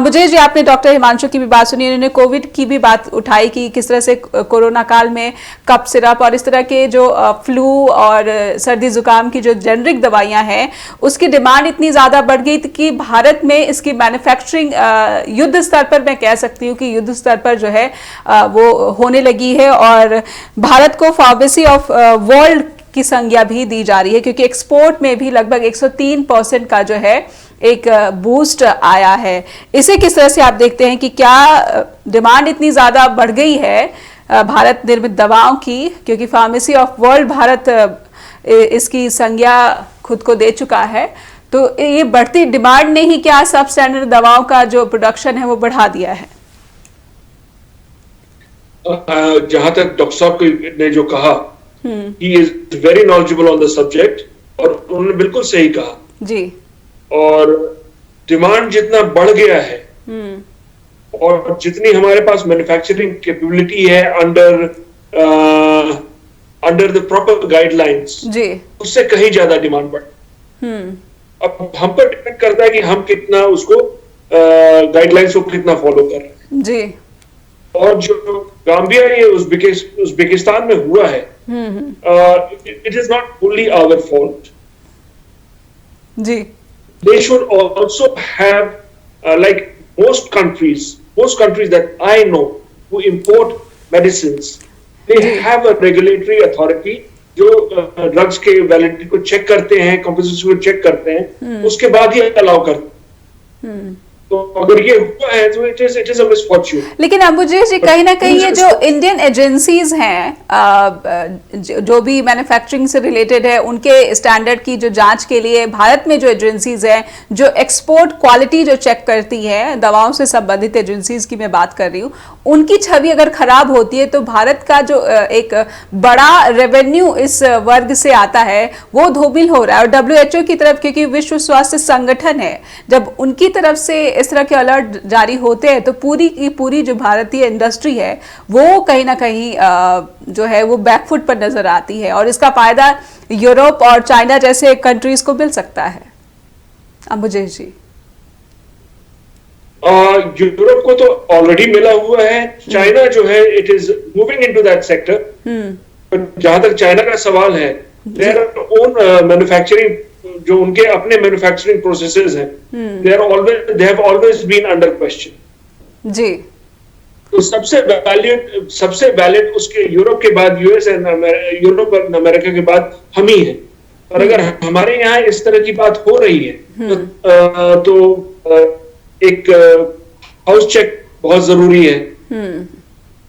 Speaker 1: मुझे जी, आपने डॉक्टर हिमांशु की भी बात सुनी, उन्होंने कोविड की भी बात उठाई कि किस तरह से कोरोना काल में कफ सिरप और इस तरह के जो फ्लू और सर्दी जुकाम की जो जेनरिक दवाइयां हैं उसकी डिमांड इतनी ज़्यादा बढ़ गई थी कि भारत में इसकी मैन्युफैक्चरिंग युद्ध स्तर पर, मैं कह सकती हूँ कि युद्ध स्तर पर जो है वो होने लगी है, और भारत को फार्मेसी ऑफ वर्ल्ड की संज्ञा भी दी जा रही है, क्योंकि एक्सपोर्ट में भी लगभग 103% का जो है एक बूस्ट आया है। इसे किस तरह से आप देखते हैं कि क्या डिमांड इतनी ज़्यादा बढ़ गई है भारत निर्मित दवाओं की, क्योंकि फार्मेसी ऑफ वर्ल्ड भारत इसकी संज्ञा खुद को दे चुका है, तो ये बढ़ती डिमांड ने ही क्या सब स्टैंडर्ड दवाओं का जो प्रोडक्शन है वो बढ़ा दिया है?
Speaker 6: जहां तक डॉक्टर साहब ने जो कहा, he is very knowledgeable on the subject, और उन्होंने बिल्कुल सही कहा
Speaker 1: जी।
Speaker 6: और डिमांड जितना बढ़ गया है और जितनी हमारे पास मैन्युफैक्चरिंग कैपेबिलिटी है अंडर द प्रॉपर गाइडलाइंस
Speaker 1: जी,
Speaker 6: उससे कहीं ज्यादा डिमांड बढ़। अब हम पर डिपेंड करता है कि हम कितना उसको गाइडलाइंस को कितना फॉलो कर रहे हैं
Speaker 1: जी।
Speaker 6: और जो गाम्बिया ये उज्बेकिस्तान में हुआ है, it is not fully our fault
Speaker 1: जी।
Speaker 6: They should also have, like most countries that I know who import medicines, they have a regulatory authority जो ड्रग्स के वैलिडिटी को चेक करते हैं, कंपोजिशन को चेक करते हैं, उसके बाद ही अलाउ करते हैं। तो अगर ये हुआ है तो इट इज अ मिसफॉर्च्यून।
Speaker 1: लेकिन अंबुजे जी, कहीं ना कहीं ये जो इंडियन एजेंसीज हैं जो भी मैन्युफैक्चरिंग से रिलेटेड है, उनके स्टैंडर्ड की जो जांच के लिए भारत में जो एजेंसीज हैं, जो एक्सपोर्ट क्वालिटी जो चेक करती है, दवाओं से संबंधित एजेंसीज की मैं बात कर रही हूँ, उनकी छवि अगर खराब होती है तो भारत का जो एक बड़ा रेवेन्यू इस वर्ग से आता है वो धूमिल हो रहा है। और WHO की तरफ, क्योंकि विश्व स्वास्थ्य संगठन है, जब उनकी तरफ से इस तरह के अलर्ट जारी होते हैं तो पूरी की पूरी जो भारतीय इंडस्ट्री है वो कहीं ना कहीं जो है वो बैकफुट पर नजर आती है, और इसका फायदा यूरोप और चाइना जैसे कंट्रीज को मिल सकता है। अंबुजे जी,
Speaker 6: यूरोप को तो ऑलरेडी मिला हुआ है, चाइना जो है it is moving into that sector. जहां तक चाइना का सवाल है, देयर ओन मैन्युफैक्चरिंग, जो उनके अपने मैन्युफैक्चरिंग प्रोसेसेस हैं, they have always been under question
Speaker 1: जी।
Speaker 6: तो सबसे वैलिड उसके यूरोप के बाद यूएस एंड यूरोप और अमेरिका के बाद हम ही हैं। और अगर हमारे यहाँ इस तरह की बात हो रही है तो एक हाउस चेक बहुत जरूरी है।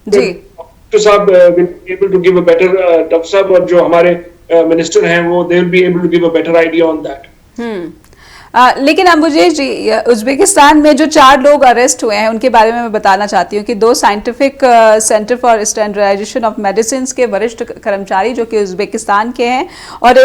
Speaker 1: जी।
Speaker 6: डॉक्टर साहब able to give a better, doctor साहब और जो हमारे मिनिस्टर हैं वो they will be able to give a better idea on that.
Speaker 1: लेकिन अंबुजे जी, उज्बेकिस्तान में जो 4 लोग अरेस्ट हुए हैं उनके बारे में मैं बताना चाहती हूँ कि 2 scientific centre for standardisation of medicine के वरिष्ठ कर्मचारी जो कि उज्बेकिस्तान के हैं, और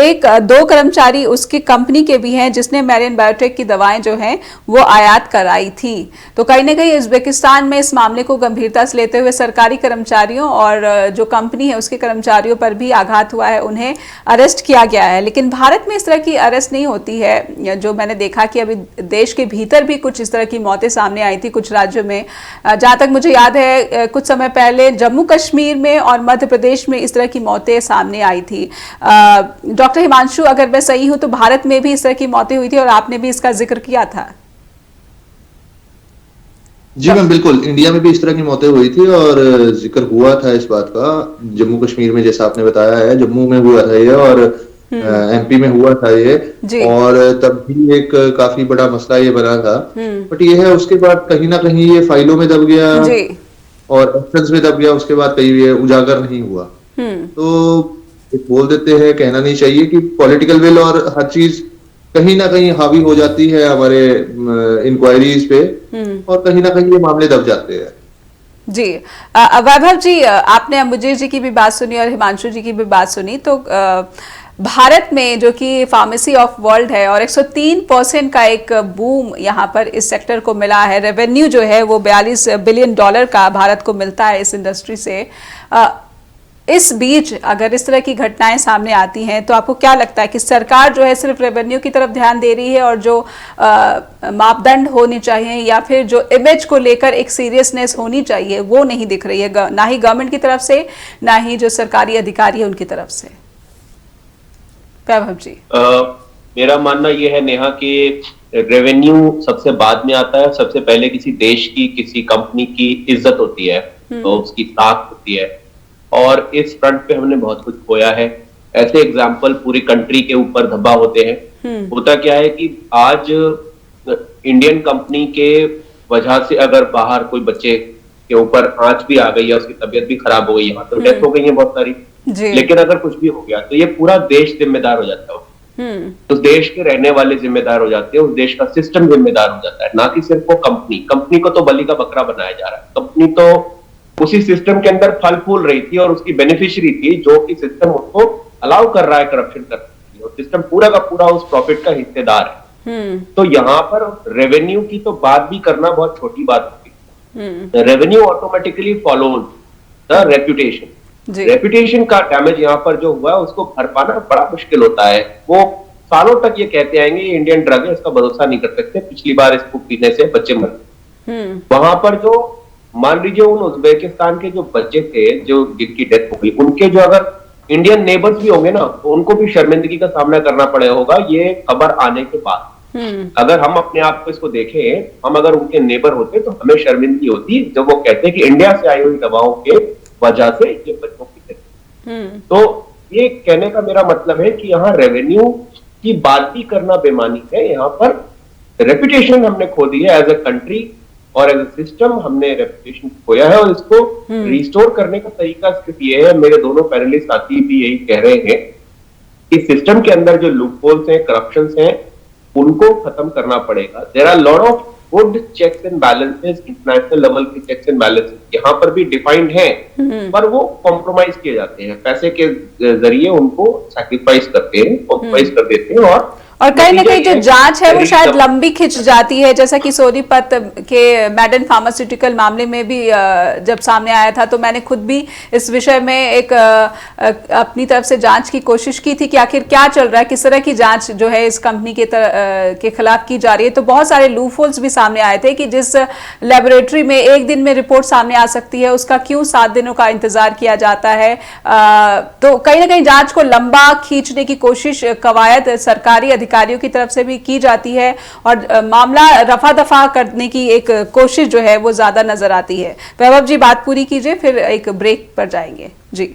Speaker 1: 2 कर्मचारी उसकी कंपनी के भी हैं जिसने मैरियन बायोटेक की दवाएं जो हैं वो आयात कराई थी। तो कहीं ना कहीं उज्बेकिस्तान में इस मामले को गंभीरता से लेते हुए सरकारी कर्मचारियों और जो कंपनी है उसके कर्मचारियों पर भी आघात हुआ है, उन्हें अरेस्ट किया गया है। लेकिन भारत में इस तरह की अरेस्ट नहीं होती है। जो मैंने देखा कि अभी देश के भीतर भी कुछ इस तरह की मौतें सामने आई थी कुछ राज्यों में। जहां तक मुझे याद है कुछ समय पहले जम्मू कश्मीर में और मध्य प्रदेश में इस तरह की मौतें सामने आई थी। डॉक्टर हिमांशु, अगर मैं सही हूं तो भारत में भी इस तरह की मौतें हुई थी और आपने भी इसका जिक्र किया था।
Speaker 5: जी मैम, बिल्कुल, इंडिया में भी इस तरह की मौतें हुई थी और जिक्र हुआ था इस बात का। जम्मू कश्मीर में जैसा आपने बताया है, जम्मू में हुआ था ये और MP में हुआ था ये, और तब भी एक काफी बड़ा मसला ये बना था। बट ये है उसके बाद कहीं ना कहीं ये फाइलों में दब गया और एक्शंस में दब गया, उसके बाद कहीं उजागर नहीं हुआ। तो बोल देते हैं, कहना नहीं चाहिए कि पॉलिटिकल विल और हर चीज कहीं ना कहीं हावी हो जाती है हमारे इंक्वायरीज पे, और कहीं ना कहीं ये मामले दब जाते हैं।
Speaker 1: जी वैभव जी, आपने अंबुजे जी की भी बात सुनी और हिमांशु जी की भी बात सुनी, तो भारत में जो कि फार्मेसी ऑफ वर्ल्ड है और 103% का एक बूम यहाँ पर इस सेक्टर को मिला है, रेवेन्यू जो है वो $42 बिलियन का भारत को मिलता है इस इंडस्ट्री से। इस बीच अगर इस तरह की घटनाएं सामने आती हैं तो आपको क्या लगता है कि सरकार जो है सिर्फ रेवेन्यू की तरफ ध्यान दे रही है और जो मापदंड होने चाहिए या फिर जो इमेज को लेकर एक सीरियसनेस होनी चाहिए वो नहीं दिख रही है, ना ही गवर्नमेंट की तरफ से ना ही जो सरकारी अधिकारी है उनकी तरफ से? वैभव जी,
Speaker 7: मेरा मानना यह है नेहा कि रेवेन्यू सबसे बाद में आता है। सबसे पहले किसी देश की, किसी कंपनी की इज्जत होती है, तो उसकी ताकत होती है, और इस फ्रंट पे हमने बहुत कुछ खोया है। ऐसे एग्जाम्पल पूरी कंट्री के ऊपर धब्बा होते हैं। होता क्या है कि आज इंडियन कंपनी के वजह से अगर बाहर कोई बच्चे के ऊपर आंच भी आ गई है, उसकी तबीयत भी खराब हो गई, यहाँ तो डेथ हो गई है बहुत सारी, लेकिन अगर कुछ भी हो गया तो ये पूरा देश जिम्मेदार हो जाता है। उस देश के रहने वाले जिम्मेदार हो जाते हैं, उस देश का सिस्टम जिम्मेदार हो जाता है, ना कि सिर्फ वो कंपनी को तो बलि का बकरा बनाया जा रहा है। कंपनी तो उसी सिस्टम के अंदर फल फूल रही थी और उसकी बेनिफिशियरी थी, जो कि सिस्टम उसको अलाउ कर रहा है करप्शन करने, और सिस्टम पूरा का पूरा उस प्रॉफिट का हिस्सेदार है। तो यहाँ पर रेवेन्यू की तो बात भी करना बहुत छोटी बात होती है। Revenue automatically follows the reputation. Reputation का डैमेज यहाँ पर जो हुआ है उसको भर पाना बड़ा मुश्किल होता है। वो सालों तक ये कहते आएंगे ये इंडियन ड्रग है, इसका भरोसा नहीं कर सकते, पिछली बार इसको पीने से बच्चे मर। वहां पर जो मान लीजिए उन उज्बेकिस्तान के जो बच्चे थे जो जिनकी डेथ हो गई, उनके जो अगर इंडियन नेबर्स भी होंगे ना तो उनको भी शर्मिंदगी का सामना करना पड़े होगा ये खबर आने के बाद। अगर हम अपने आप को इसको देखें, हम अगर उनके नेबर होते तो हमें शर्मिंदगी होती जब वो कहते कि इंडिया से आई हुई दवाओं के वजह से ये बच्चों की डेथ। तो ये कहने का मेरा मतलब है कि यहाँ रेवेन्यू की बात भी करना बेमानी है। यहाँ पर रेपुटेशन हमने खो दी है एज अ कंट्री और एज अ सिस्टम, हमने रेपुटेशन खोया है, और इसको रिस्टोर करने का तरीका सिर्फ ये है, मेरे दोनों पैनलिस्ट साथी भी यही कह रहे हैं कि सिस्टम के अंदर जो लूपहोल्स हैं, करप्शंस हैं, उनको खत्म करना पड़ेगा। There are lot of good checks and balances, international level के चेक्स एंड बैलेंसेस यहाँ पर भी डिफाइंड हैं, पर वो कॉम्प्रोमाइज किए जाते हैं, पैसे के जरिए उनको सैक्रिफाइस करते हैं, कॉम्प्रोमाइज कर देते हैं, और
Speaker 1: कहीं ना कहीं जो जांच है वो शायद लंबी खिंच जाती है, जैसा कि सोनीपत के मैडन फार्मास्यूटिकल मामले में भी जब सामने आया था तो मैंने खुद भी इस विषय में एक अपनी तरफ से जांच की कोशिश की थी कि आखिर क्या चल रहा है, किस तरह की जांच जो है इस कंपनी के खिलाफ की जा रही है। तो बहुत सारे लूपहोल्स भी सामने आए थे कि जिस लेबोरेटरी में एक दिन में रिपोर्ट सामने आ सकती है उसका क्यों 7 दिनों का इंतजार किया जाता है। तो कहीं ना कहीं जांच को लंबा खींचने की कोशिश, कवायद सरकारी अधिकारियों की तरफ से भी की जाती है और मामला रफा दफा करने की एक कोशिश जो है वो ज्यादा नजर आती है। वैभव जी बात पूरी कीजिए, फिर एक ब्रेक पर जाएंगे। जी,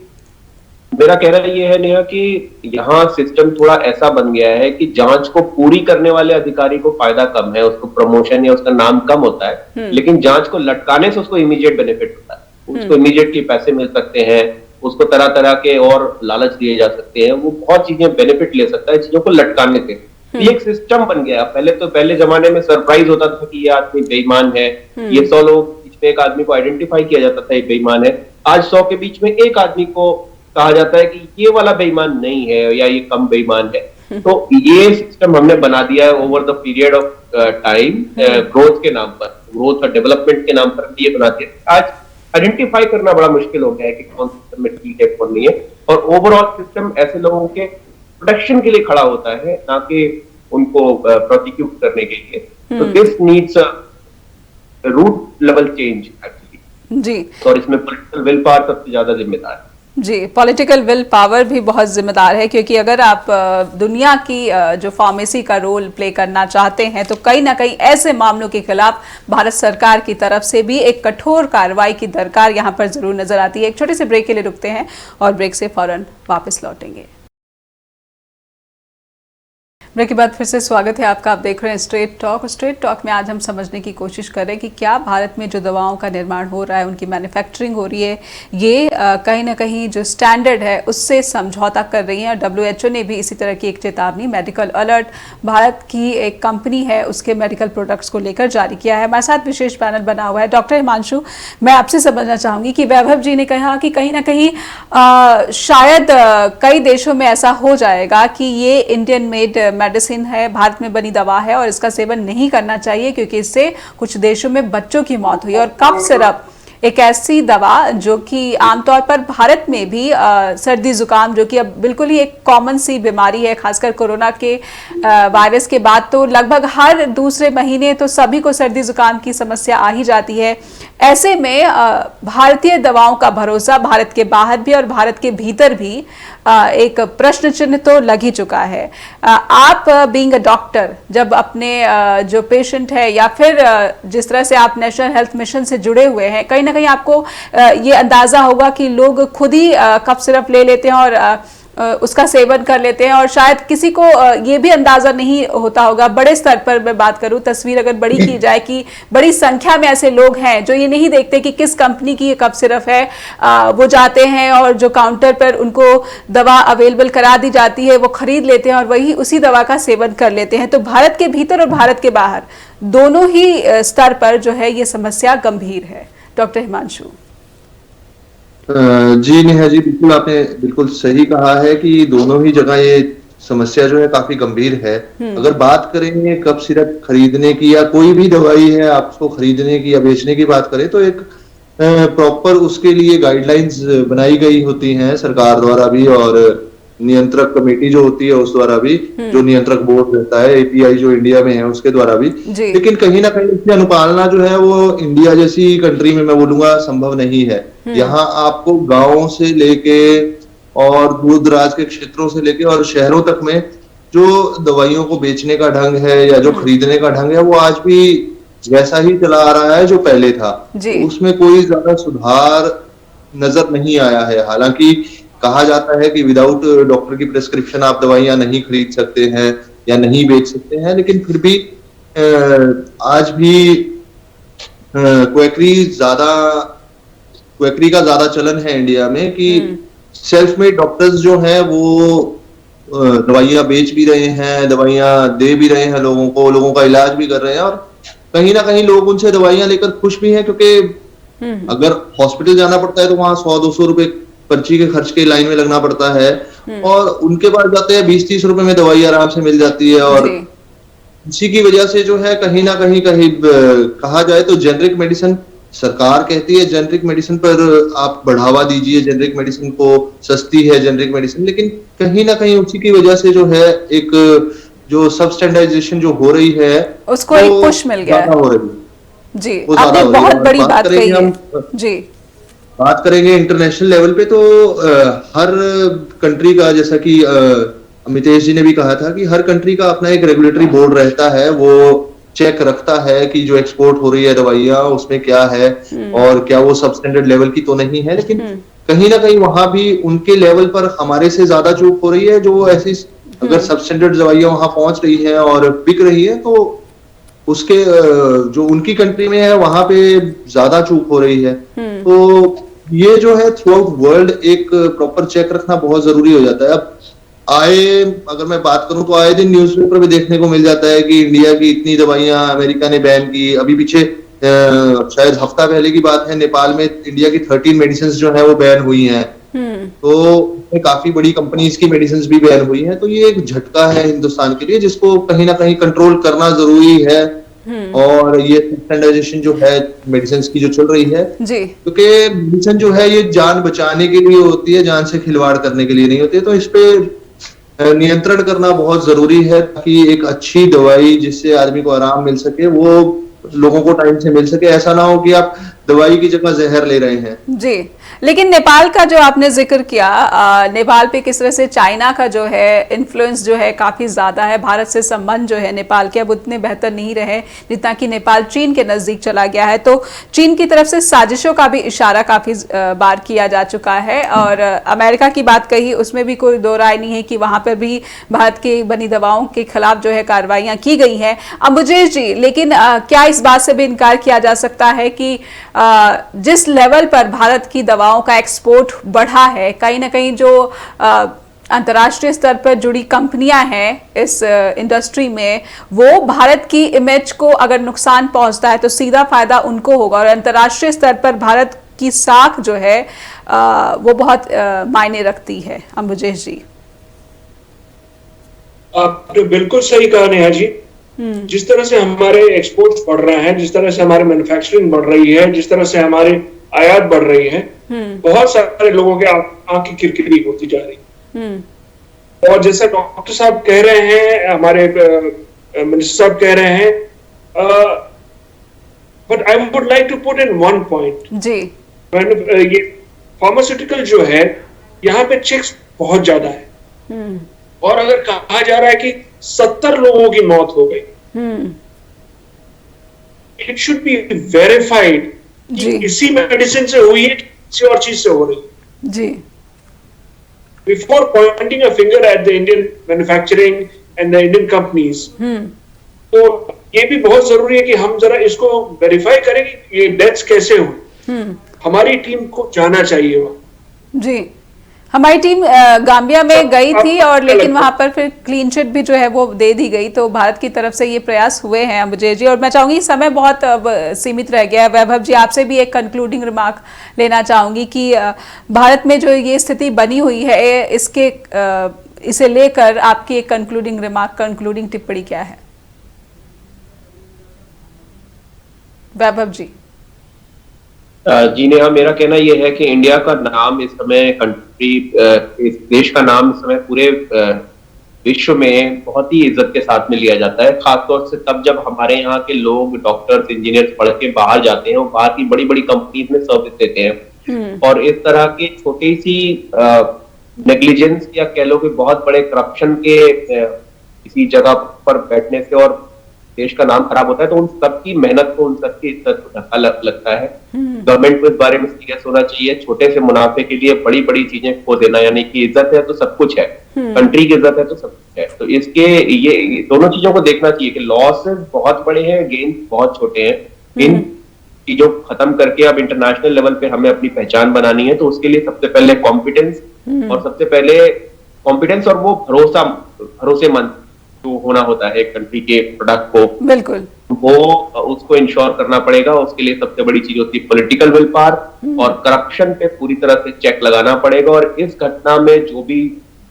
Speaker 7: मेरा कहना ये है नेहा कि यहाँ सिस्टम थोड़ा ऐसा बन गया है कि जांच को पूरी करने वाले अधिकारी को फायदा कम है, उसको प्रमोशन या उसका नाम कम होता है, लेकिन जांच को लटकाने से उसको इमीडिएट बेनिफिट होता है, उसको इमीडिएटली पैसे मिल सकते हैं, उसको तरह तरह के और लालच दिए जा सकते हैं, वो बहुत चीजें बेनिफिट ले सकता है चीजों को लटकाने से। ये एक सिस्टम बन गया। पहले जमाने में सरप्राइज होता था कि ये आदमी बेईमान है, ये 100 लोग बीच में एक आदमी को आइडेंटिफाई किया जाता था ये बेईमान है। आज 100 के बीच में एक आदमी को कहा जाता है कि ये वाला बेईमान नहीं है या ये कम बेईमान है। तो ये सिस्टम हमने बना दिया है over the period of time, growth के नाम पर, ग्रोथ और डेवलपमेंट के नाम पर ये बना दिया। आज आइडेंटिफाई करना बड़ा मुश्किल हो गया है कि कौन सिस्टम में ठीक है कौन नहीं है, और ओवरऑल सिस्टम ऐसे लोगों के प्रोटेक्शन के लिए खड़ा होता है, ना कि उनको प्रोसिक्यूट करने के लिए। तो this needs root level change actually जी, और इसमें पॉलिटिकल विल पावर सबसे ज्यादा जिम्मेदार है।
Speaker 1: जी, पॉलिटिकल विल पावर भी बहुत जिम्मेदार है, क्योंकि अगर आप दुनिया की जो फार्मेसी का रोल प्ले करना चाहते हैं तो कहीं ना कहीं ऐसे मामलों के खिलाफ भारत सरकार की तरफ से भी एक कठोर कार्रवाई की दरकार यहाँ पर जरूर नजर आती है। एक छोटे से ब्रेक के लिए रुकते हैं और ब्रेक से फौरन वापस लौटेंगे। ब्रेक के बाद फिर से स्वागत है आपका। आप देख रहे हैं स्ट्रेट टॉक। स्ट्रेट टॉक में आज हम समझने की कोशिश कर रहे हैं कि क्या भारत में जो दवाओं का निर्माण हो रहा है, उनकी मैन्युफैक्चरिंग हो रही है, ये कहीं ना कहीं जो स्टैंडर्ड है उससे समझौता कर रही है। और WHO ने भी इसी तरह की एक चेतावनी, मेडिकल अलर्ट, भारत की एक कंपनी है उसके मेडिकल प्रोडक्ट्स को लेकर जारी किया है। हमारे साथ विशेष पैनल बना हुआ है। डॉक्टर हिमांशु, मैं आपसे समझना चाहूँगी कि वैभव जी ने कहा कि कहीं ना कहीं शायद कई देशों में ऐसा हो जाएगा कि ये इंडियन मेड मेडिसिन है, भारत में बनी दवा है और इसका सेवन नहीं करना चाहिए क्योंकि इससे कुछ देशों में बच्चों की मौत हुई। और कफ सिरप एक ऐसी दवा जो कि आमतौर पर भारत में भी सर्दी जुकाम, जो कि अब बिल्कुल ही एक कॉमन सी बीमारी है, खासकर कोरोना के वायरस के बाद तो लगभग हर दूसरे महीने तो सभी को सर्दी जुकाम की समस्या आ ही जाती है। ऐसे में भारतीय दवाओं का भरोसा भारत के बाहर भी और भारत के भीतर भी एक प्रश्न चिन्ह तो लग ही चुका है। आप बीइंग अ डॉक्टर, जब अपने जो पेशेंट है या फिर जिस तरह से आप नेशनल हेल्थ मिशन से जुड़े हुए हैं, कहीं ना कहीं आपको ये अंदाजा होगा कि लोग खुद ही कफ सिरप ले लेते हैं और उसका सेवन कर लेते हैं और शायद किसी को ये भी अंदाजा नहीं होता होगा। बड़े स्तर पर मैं बात करूं, तस्वीर अगर बड़ी की जाए कि बड़ी संख्या में ऐसे लोग हैं जो ये नहीं देखते कि किस कंपनी की ये कफ सिरप है, वो जाते हैं और जो काउंटर पर उनको दवा अवेलेबल करा दी जाती है वो खरीद लेते हैं और वही उसी दवा का सेवन कर लेते हैं। तो भारत के भीतर और भारत के बाहर दोनों ही स्तर पर जो है ये समस्या गंभीर है। डॉक्टर हिमांशु।
Speaker 5: जी नेहा जी, बिल्कुल आपने बिल्कुल सही कहा है कि दोनों ही जगह ये समस्या जो है काफी गंभीर है। अगर बात करेंगे कफ सिरप खरीदने की या कोई भी दवाई है आपको खरीदने की या बेचने की बात करें तो एक प्रॉपर उसके लिए गाइडलाइंस बनाई गई होती हैं सरकार द्वारा भी और नियंत्रक कमेटी जो होती है उस द्वारा भी, जो नियंत्रक बोर्ड रहता है API जो इंडिया में है उसके द्वारा भी। लेकिन कहीं ना कहीं इसकी अनुपालना जो है वो इंडिया जैसी कंट्री में मैं बोलूंगा संभव नहीं है। यहाँ आपको गाँव से लेके और दूर दराज के क्षेत्रों से लेके और शहरों तक में जो दवाइयों को बेचने का ढंग है या जो खरीदने का ढंग है वो आज भी वैसा ही चला आ रहा है जो पहले था। तो उसमें कोई ज्यादा सुधार नजर नहीं आया है। हालांकि कहा जाता है कि विदाउट डॉक्टर की प्रेस्क्रिप्शन आप दवाइयां नहीं खरीद सकते हैं या नहीं बेच सकते हैं, लेकिन फिर भी आज भी क्वैकरी का ज्यादा चलन है इंडिया में कि सेल्फ मेड डॉक्टर्स जो हैं वो दवाइयां बेच भी रहे हैं, दवाइयां दे भी रहे हैं लोगों का इलाज भी कर रहे हैं और कहीं ना कहीं लोग उनसे दवाइयां लेकर खुश भी हैं क्योंकि अगर हॉस्पिटल जाना पड़ता है तो वहां 100-200 रुपए पर्ची के खर्च के लाइन में लगना पड़ता है और उनके पास जाते हैं 20-30 रुपए में दवाई आराम से मिल जाती है। और इसी की वजह से जो है कहीं ना कहीं कहा जाए तो जेनरिक मेडिसिन, सरकार कहती है जेनरिक मेडिसिन पर आप बढ़ावा दीजिए, जेनरिक मेडिसिन को सस्ती है जेनरिक मेडिसिन, लेकिन कहीं ना कहीं उसी की वजह से जो है एक जो सब स्टैंडर्डाइजेशन जो हो रही है
Speaker 1: उसको एक पुश मिल गया है।
Speaker 5: हो रही है
Speaker 1: जी, आपने बहुत बड़ी बात कही है। जी,
Speaker 5: बात करेंगे इंटरनेशनल लेवल पे तो हर कंट्री का, जैसा कि अमितेश जी ने भी कहा था कि हर कंट्री का अपना एक रेगुलेटरी बोर्ड रहता है, वो चेक रखता है कि जो एक्सपोर्ट हो रही है दवाइयां उसमें क्या है और क्या वो सब स्टैंडर्ड लेवल की तो नहीं है। लेकिन कहीं ना कहीं वहां भी उनके लेवल पर हमारे से ज्यादा चूक हो रही है। जो ऐसी अगर सब स्टैंडर्ड दवाइयां वहां पहुंच रही है और बिक रही है तो उसके जो उनकी कंट्री में है वहां पे ज्यादा चूक हो रही है। तो ये जो है थ्रू आउट वर्ल्ड एक प्रॉपर चेक रखना बहुत जरूरी हो जाता है। अब अगर मैं बात करूं तो आए दिन न्यूज़पेपर में देखने को मिल जाता है कि इंडिया की इतनी दवाइयां अमेरिका ने बैन की। अभी पीछे शायद हफ्ता पहले की बात है, नेपाल में इंडिया की 13 मेडिसिन जो है वो बैन हुई हैं। तो काफी बड़ी कंपनीज की मेडिसिन भी बैन हुई हैं। तो ये एक झटका है हिंदुस्तान के लिए जिसको कहीं ना कहीं कंट्रोल करना जरूरी है। और ये स्टैंडर्डाइजेशन जो है मेडिसिन की जो चल रही है, क्योंकि मेडिसिन जो है ये जान बचाने के लिए होती है, जान से खिलवाड़ करने के लिए नहीं होती है। तो इस पे नियंत्रण करना बहुत जरूरी है ताकि एक अच्छी दवाई जिससे आदमी को आराम मिल सके वो लोगों को टाइम से मिल सके। ऐसा ना हो कि आप दवाई की जगह जहर ले रहे हैं।
Speaker 1: जी, लेकिन नेपाल का जो आपने जिक्र किया, नेपाल पे किस तरह से चाइना का जो है इन्फ्लुएंस जो है काफी ज्यादा है, भारत से संबंध जो है नेपाल के अब उतने बेहतर नहीं रहे जितना कि नेपाल चीन के नजदीक चला गया है। तो चीन की तरफ से साजिशों का भी इशारा काफी बार किया जा चुका है, और अमेरिका की बात कही, उसमें भी कोई दो राय नहीं है कि वहां पर भी भारत की बनी दवाओं के खिलाफ जो है कार्रवाइयां की गई हैं। अंबुजेश जी, लेकिन क्या इस बात से भी इनकार किया जा सकता है कि जिस लेवल पर भारत की दवाओं का एक्सपोर्ट बढ़ा है, कहीं ना कहीं जो अंतर्राष्ट्रीय स्तर पर जुड़ी कंपनियां हैं इस इंडस्ट्री में, वो भारत की इमेज को अगर नुकसान पहुंचता है तो सीधा फायदा उनको होगा, और अंतर्राष्ट्रीय स्तर पर भारत की साख जो है वो बहुत मायने रखती है। अंबुजेश जी,
Speaker 6: आपने बिल्कुल सही कहा नेहा जी। जिस तरह से हमारे एक्सपोर्ट्स बढ़ रहे हैं, जिस तरह से हमारी मैन्युफैक्चरिंग बढ़ रही है, जिस तरह से हमारी आयात बढ़ रही है, बहुत सारे लोगों के आंख की किरकिरी होती जा रही है। और जैसा डॉक्टर साहब कह रहे हैं, हमारे मिनिस्टर साहब कह रहे हैं, but I would like to put in one point जी, ये फार्मास्यूटिकल जो है यहाँ पे चेक्स बहुत ज्यादा है, और अगर कहा जा रहा है कि 70 लोगों की मौत हो गई, इट शुड बी वेरीफाइड कि इसी मेडिसिन से हुई है, किसी और चीज से हो रही है जी, before pointing a finger at the Indian manufacturing and the Indian companies. तो ये भी बहुत जरूरी है कि हम जरा इसको वेरीफाई करें कि ये डेथ्स कैसे हुई। हमारी टीम को जाना चाहिए वहां जी।
Speaker 1: हमारी टीम गाम्बिया में गई थी, और लेकिन वहां पर फिर क्लीन चिट भी जो है वो दे दी गई। तो भारत की तरफ से ये प्रयास हुए हैं अंबुजेश जी, और मैं चाहूंगी समय बहुत अब सीमित रह गया है। वैभव जी, आपसे भी एक कंक्लूडिंग रिमार्क लेना चाहूंगी कि भारत में जो ये स्थिति बनी हुई है, इसे लेकर आपकी एक कंक्लूडिंग रिमार्क, कंक्लूडिंग टिप्पणी क्या है? वैभव जी।
Speaker 7: जी नेहा, मेरा कहना यह है कि इंडिया का नाम इस समय इस देश का नाम इस समय पूरे विश्व में बहुत ही इज्जत के साथ में लिया जाता है, खासतौर से तब जब हमारे यहाँ के लोग डॉक्टर्स, इंजीनियर्स पढ़ के बाहर जाते हैं और बाहर की बड़ी बड़ी कंपनीज में सर्विस देते हैं। और इस तरह की छोटी सी नेग्लिजेंस या कह लो कि बहुत बड़े करप्शन के किसी जगह पर बैठने से और देश का नाम खराब होता है, तो उन सबकी मेहनत को, उन सबकी इज्जत को धक्का लगता है। गवर्नमेंट को इस बारे में सीरियस होना चाहिए। छोटे से मुनाफे के लिए बड़ी बड़ी चीजें खो देना, यानी कि इज्जत है तो सब कुछ है, कंट्री की इज्जत है तो सब कुछ है। तो इसके ये दोनों चीजों को देखना चाहिए कि लॉसेस बहुत बड़े हैं, गेन बहुत छोटे हैं। इन चीजों को खत्म करके अब इंटरनेशनल लेवल पे हमें अपनी पहचान बनानी है। तो उसके लिए सबसे पहले कॉम्पिटेंस, और सबसे पहले कॉम्पिटेंस और वो भरोसेमंद जो होना होता है कंट्री के प्रोडक्ट को, बिल्कुल वो उसको इंश्योर करना पड़ेगा। उसके लिए सबसे बड़ी चीज होती है पॉलिटिकल विल पावर, और करप्शन पे पूरी तरह से चेक लगाना पड़ेगा। और इस घटना में जो भी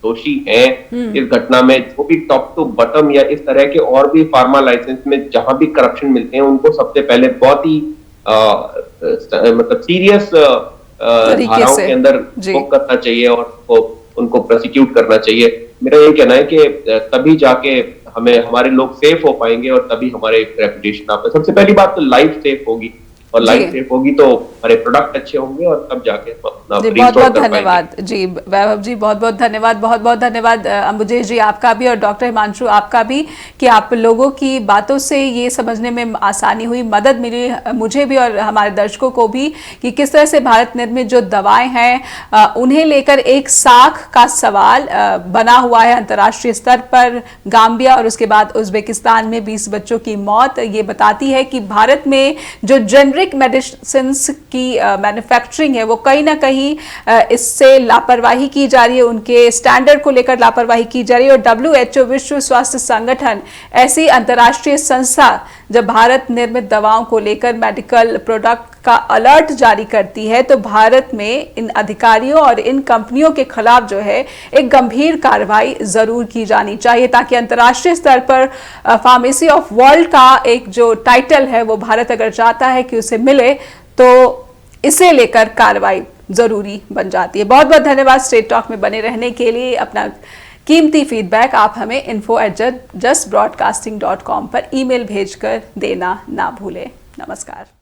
Speaker 7: दोषी हैं, इस घटना में जो भी टॉप टू बॉटम या इस तरह के और भी फार्मा लाइसेंस में जहां भी करप्शन मिलते हैं, उनको सबसे पहले बहुत ही मतलब सीरियस धाराओं के अंदर करना चाहिए और उनको प्रोसिक्यूट करना चाहिए। मेरा ये कहना है कि तभी जाके हमारे लोग सेफ हो पाएंगे, और तभी हमारे रेपुटेशन आप, सबसे पहली बात तो लाइफ सेफ होगी, और लाइफ सेफ होगी तो हमारे प्रोडक्ट अच्छे होंगे, और तब जाके
Speaker 1: बहुत बहुत धन्यवाद जी वैभव जी, बहुत बहुत धन्यवाद। बहुत बहुत धन्यवाद अंबुजेश जी आपका भी, और डॉक्टर हिमांशु आपका भी, कि आप लोगों की बातों से ये समझने में आसानी हुई, मदद मिली मुझे भी और हमारे दर्शकों को भी, कि किस तरह से भारत निर्मित जो दवाएं हैं उन्हें लेकर एक साख का सवाल बना हुआ है अंतर्राष्ट्रीय स्तर पर। गाम्बिया और उसके बाद उज्बेकिस्तान में 20 बच्चों की मौत ये बताती है कि भारत में जो जेनरिक मेडिसिन की मैन्युफैक्चरिंग है, वो कहीं ना कहीं इससे लापरवाही की जा रही है, उनके स्टैंडर्ड को लेकर लापरवाही की जा रही है। और WHO, विश्व स्वास्थ्य संगठन, ऐसी अंतर्राष्ट्रीय संस्था जब भारत निर्मित दवाओं को लेकर मेडिकल प्रोडक्ट का अलर्ट जारी करती है, तो भारत में इन अधिकारियों और इन कंपनियों के खिलाफ जो है एक गंभीर कार्रवाई जरूर की जानी चाहिए, ताकि अंतर्राष्ट्रीय स्तर पर फार्मेसी ऑफ वर्ल्ड का एक जो टाइटल है वो भारत अगर चाहता है कि उसे मिले, तो इसे लेकर कार्रवाई जरूरी बन जाती है। बहुत बहुत धन्यवाद स्टेट टॉक में बने रहने के लिए। अपना कीमती फीडबैक आप हमें info@justbroadcasting.com पर ईमेल भेजकर देना ना भूलें। नमस्कार।